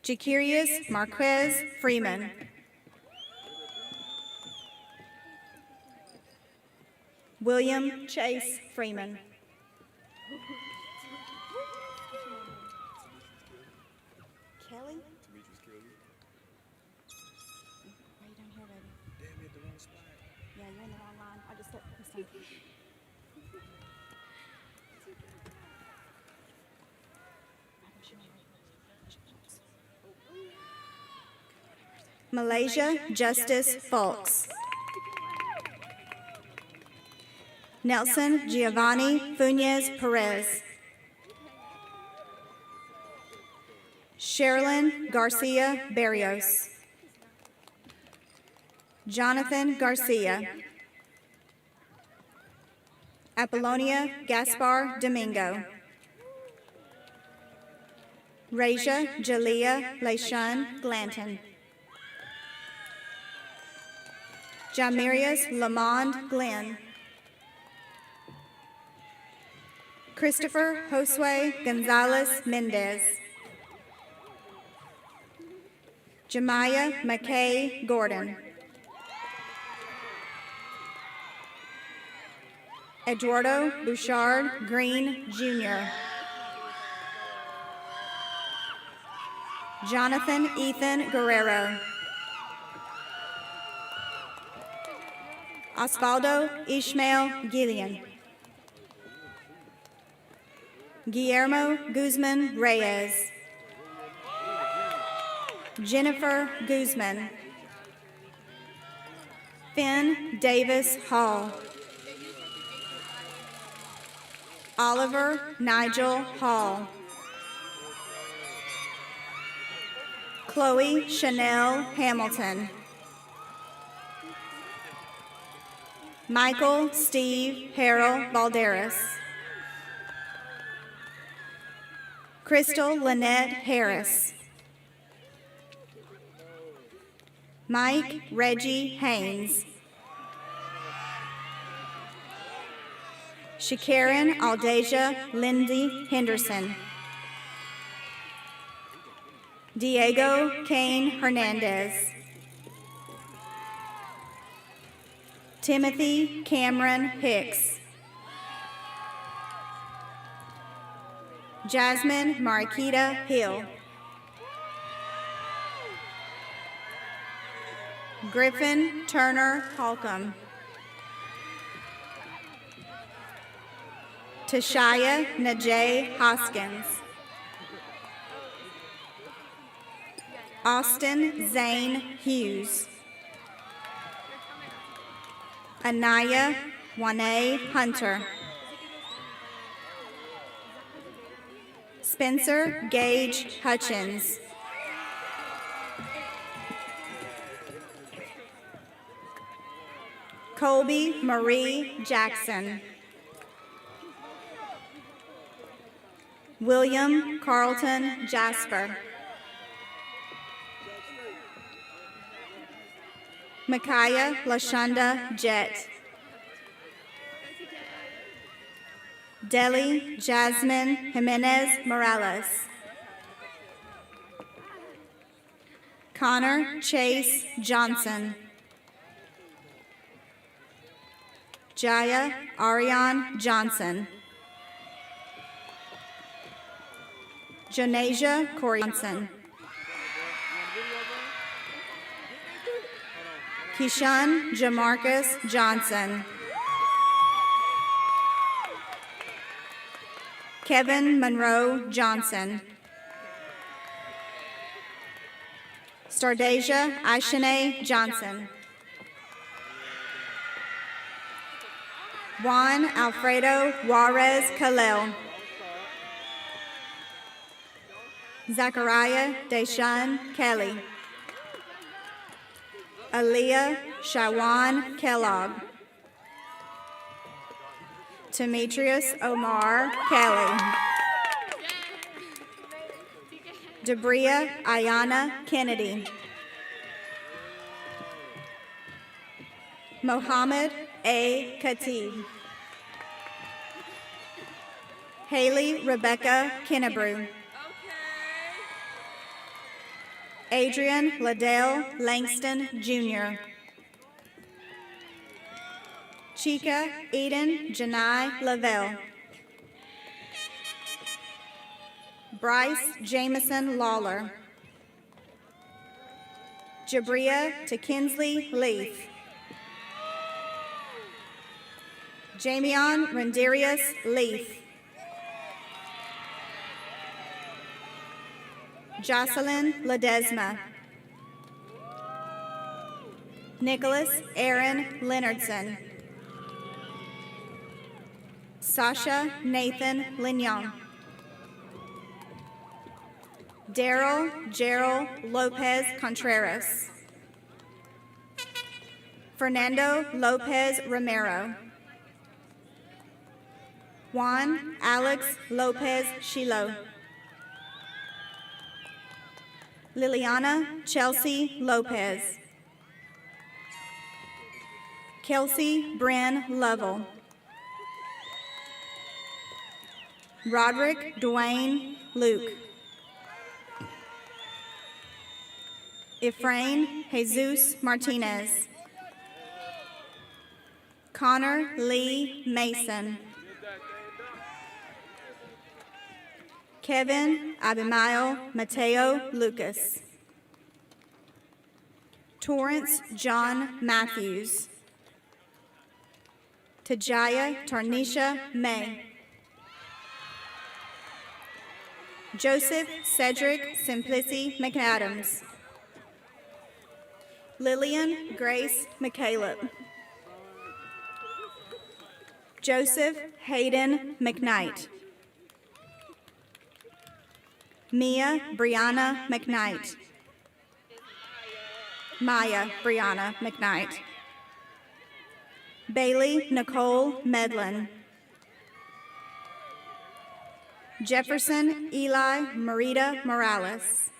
Jaquirius Marquez Freeman. William Chase Freeman. Kelly? Why are you down here, baby? Damn, you at the wrong spot. Yeah, you're in the wrong line. I just took this time. Malaysia Justice Fulks. Nelson Giovanni Funes Perez. Sherilyn Garcia Barrios. Jonathan Garcia. Apollonia Gaspar Domingo. Raja Jalea Leishun Glanton. Jamirius Lamond Glenn. Christopher Josue Gonzalez Mendez. Jemiah McKay Gordon. Eduardo Bouchard Green, Jr. Jonathan Ethan Guerrero. Osvaldo Ishmael Gillian. Guillermo Guzman Reyes. Jennifer Guzman. Finn Davis Hall. Oliver Nigel Hall. Chloe Chanel Hamilton. Michael Steve Harrell Valderas. Crystal Lynette Harris. Mike Reggie Haynes. Shakaren Aldeja Lindy Henderson. Diego Kane Hernandez. Timothy Cameron Hicks. Jasmine Marquita Hill. Griffin Turner Holcomb. Tashaya Najee Hoskins. Austin Zane Hughes. Anaya Wane Hunter. Spencer Gage Hutchins. Colby Marie Jackson. William Carlton Jasper. Micaiah Lashonda Jett. Deli Jasmine Jimenez Morales. Connor Chase Johnson. Jaya Ariane Johnson. Janasia Corey Johnson. Keyshawn Jamarcus Johnson. Kevin Monroe Johnson. Stardasia Aishane Johnson. Juan Alfredo Juarez Kalel. Zachariah Deshaun Kelly. Aaliyah Shawan Kellogg. Demetrius Omar Kelly. Debria Ayana Kennedy. Mohammed A. Khatib. Haley Rebecca Kennebrew. Adrian Liddell Langston Jr. Chica Eden Janai Lavelle. Bryce Jameson Lawler. Jabria to Kinsley Leaf. Jamion Renderius Leaf. Jocelyn Ledesma. Nicholas Aaron Leonardson. Sasha Nathan Lignon. Daryl Gerald Lopez Contreras. Fernando Lopez Romero. Juan Alex Lopez Shilo. Liliana Chelsea Lopez. Kelsey Bryn Lovell. Roderick Dwayne Luke. Efrain Jesus Martinez. Connor Lee Mason. Kevin Abimael Mateo Lucas. Torrance John Matthews. Tajaya Tarnisha May. Joseph Cedric Simplici McAdams. Lillian Grace McCaleb. Joseph Hayden McKnight. Mia Brianna McKnight. Maya Brianna McKnight. Bailey Nicole Medlin. Jefferson Eli Marita Morales.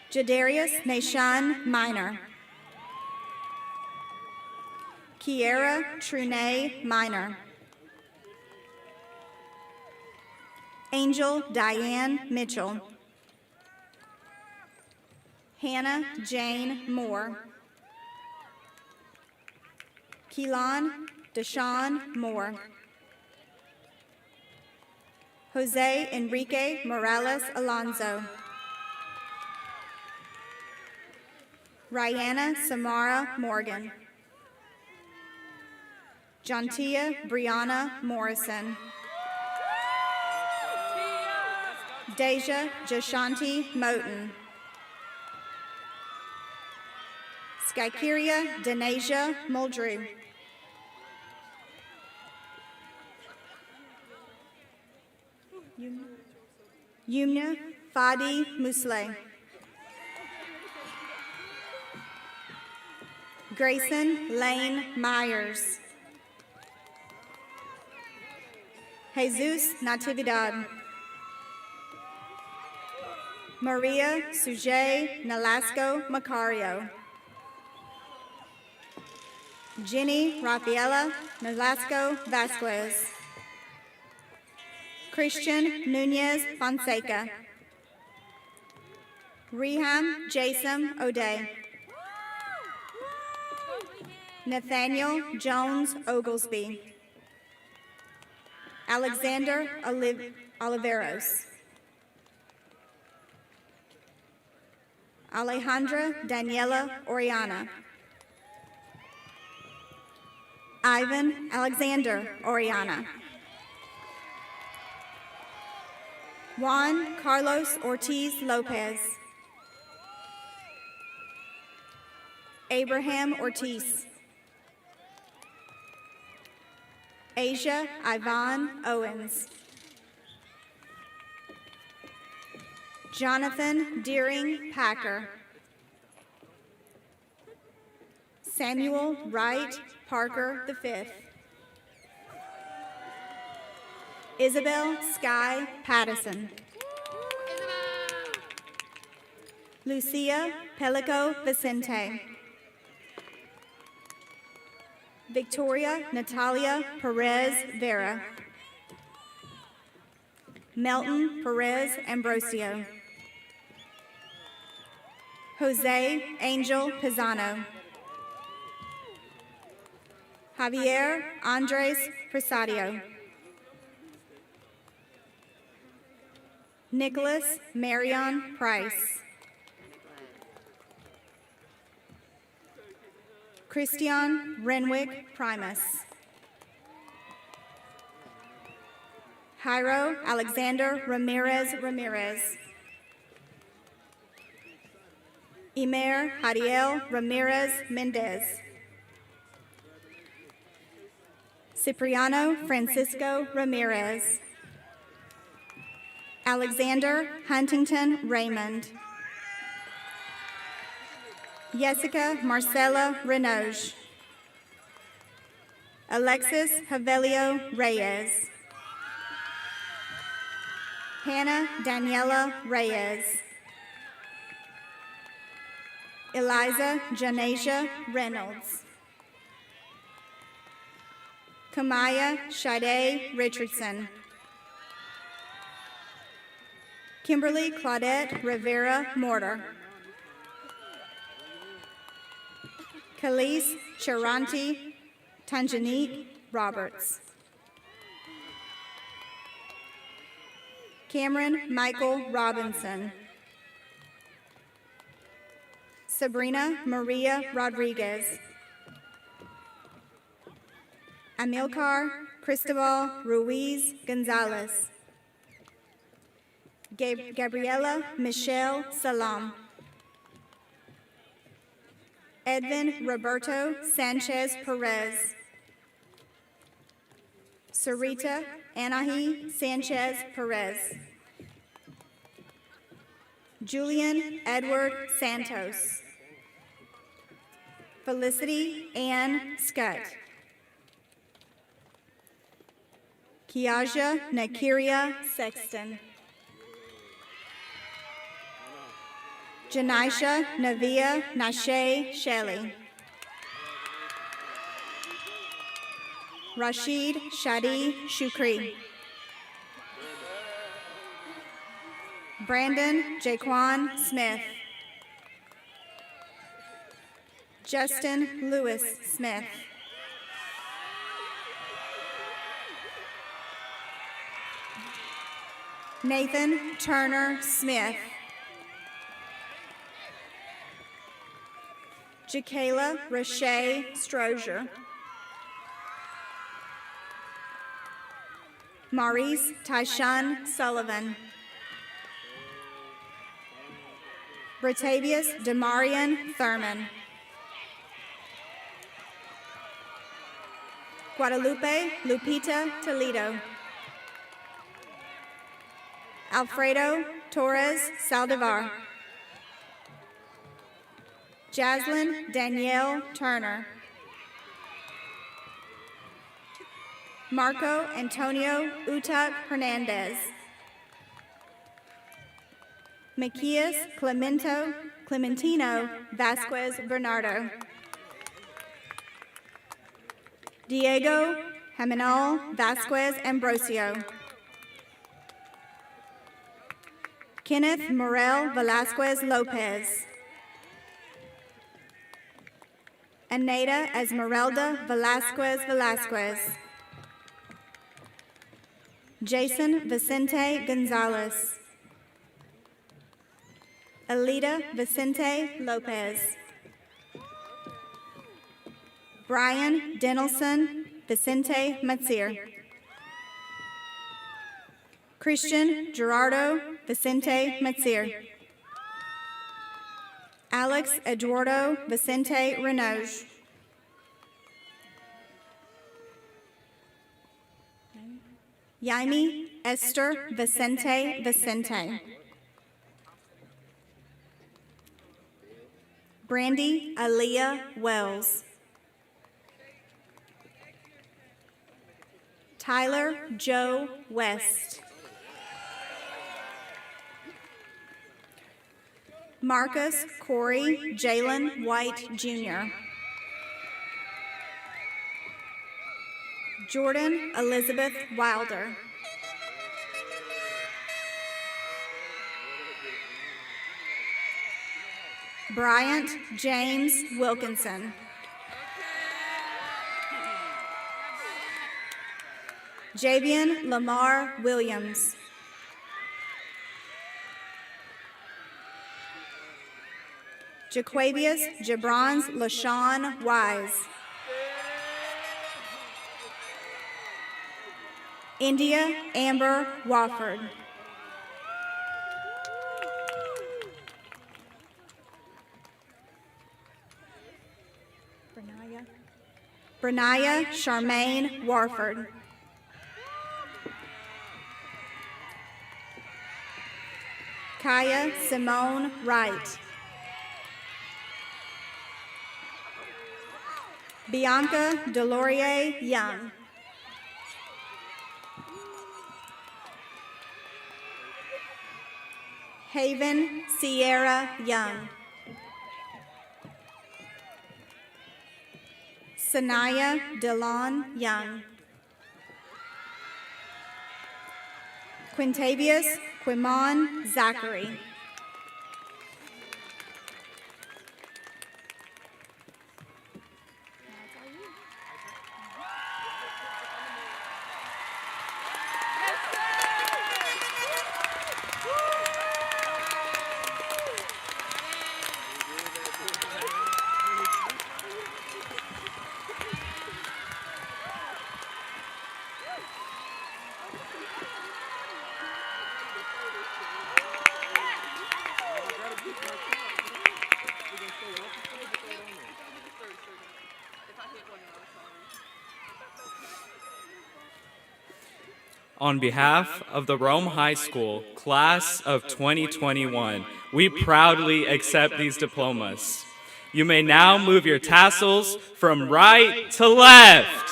Jadarius Nashan Minor. Kiera Trunay Minor. Angel Diane Mitchell. Hannah Jane Moore. Keelan Deshawn Moore. Jose Enrique Morales Alonso. Rihanna Samara Morgan. Jontia Brianna Morrison. Deja Jashanti Moten. Skykiria Denasia Muldrew. Yumna Fadi Musleh. Grayson Lane Myers. Jesus Natividad. Maria Sujay Nolasco Macario. Jenny Rafaela Nolasco Vasquez. Christian Nunez Fonseca. Reham Jason O'Day. Nathaniel Jones Oglesby. Alexander Oliveros. Alejandra Daniela Oriana. Ivan Alexander Oriana. Juan Carlos Ortiz Lopez. Abraham Ortiz. Asia Ivan Owens. Jonathan Deering Packer. Samuel Wright Parker V. Isabel Sky Pattison. Lucia Pelico Vicente. Victoria Natalia Perez Vera. Melton Perez Ambrosio. Jose Angel Pisano. Javier Andres Presadio. Nicholas Marion Price. Christian Renwick Primus. Jairo Alexander Ramirez Ramirez. Emer Jadiel Ramirez Mendez. Cipriano Francisco Ramirez. Alexander Huntington Raymond. Jessica Marcela Renoge. Alexis Havelio Reyes. Hannah Daniela Reyes. Eliza Janasia Reynolds. Kamaya Shade Richardson. Kimberly Claudette Rivera Mortar. Khalees Charanti Tanjanique Roberts. Cameron Michael Robinson. Sabrina Maria Rodriguez. Amilcar Cristobal Ruiz Gonzalez. Gabriela Michelle Salam. Edvin Roberto Sanchez Perez. Sarita Anahi Sanchez Perez. Julian Edward Santos. Felicity Ann Scott. Kiaja Nakiria Sexton. Janisha Navia Nashe Shelley. Rashid Shadi Shukri. Brandon Jaquan Smith. Justin Lewis Smith. Nathan Turner Smith. Jakayla Rashay Strozier. Maurice Tyshawn Sullivan. Bratavius Demarian Thurman. Guadalupe Lupita Toledo. Alfredo Torres Saldivar. Jaslyn Danielle Turner. Marco Antonio Utak Hernandez. Macias Clementino Vasquez Bernardo. Diego Jimenal Vasquez Ambrosio. Kenneth Morel Velasquez Lopez. Aneda Esmeralda Velasquez Velasquez. Jason Vicente Gonzalez. Alida Vicente Lopez. Brian Denelson Vicente Matsir. Christian Gerardo Vicente Matsir. Alex Eduardo Vicente Renoge. Yaimi Esther Vicente Vicente. Brandy Aaliyah Wells. Tyler Joe West. Marcus Corey Jalen White Jr. Jordan Elizabeth Wilder. Bryant James Wilkinson. Javian Lamar Williams. Jaquavius Jabrons LaShawn Wise. India Amber Wofford. Brenaya Charmaine Warford. Kaya Simone Wright. Bianca Delorier Young. Haven Sierra Young. Sanaya Delon Young. Quintavious Quimon Zachary. On behalf of the Rome High School Class of 2021, we proudly accept these diplomas. You may now move your tassels from right to left.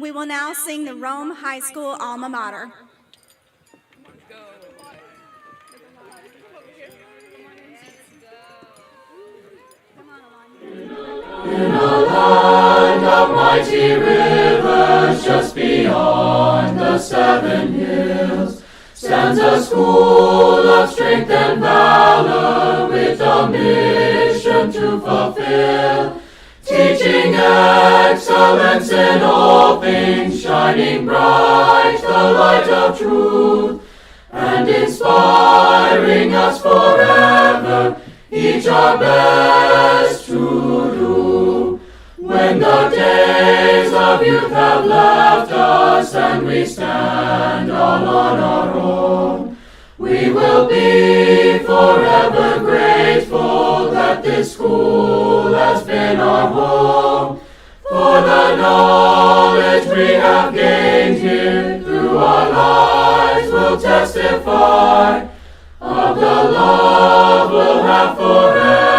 We will now sing the Rome High School Alma Mater. In a land of mighty rivers, just beyond the 7 hills, stands a school of strength and valor with a mission to fulfill. Teaching excellence in all things, shining bright the light of truth, and inspiring us forever, each our best to do. When the days of youth have left us and we stand all on our own, we will be forever grateful that this school has been testify of the love we'll have forever.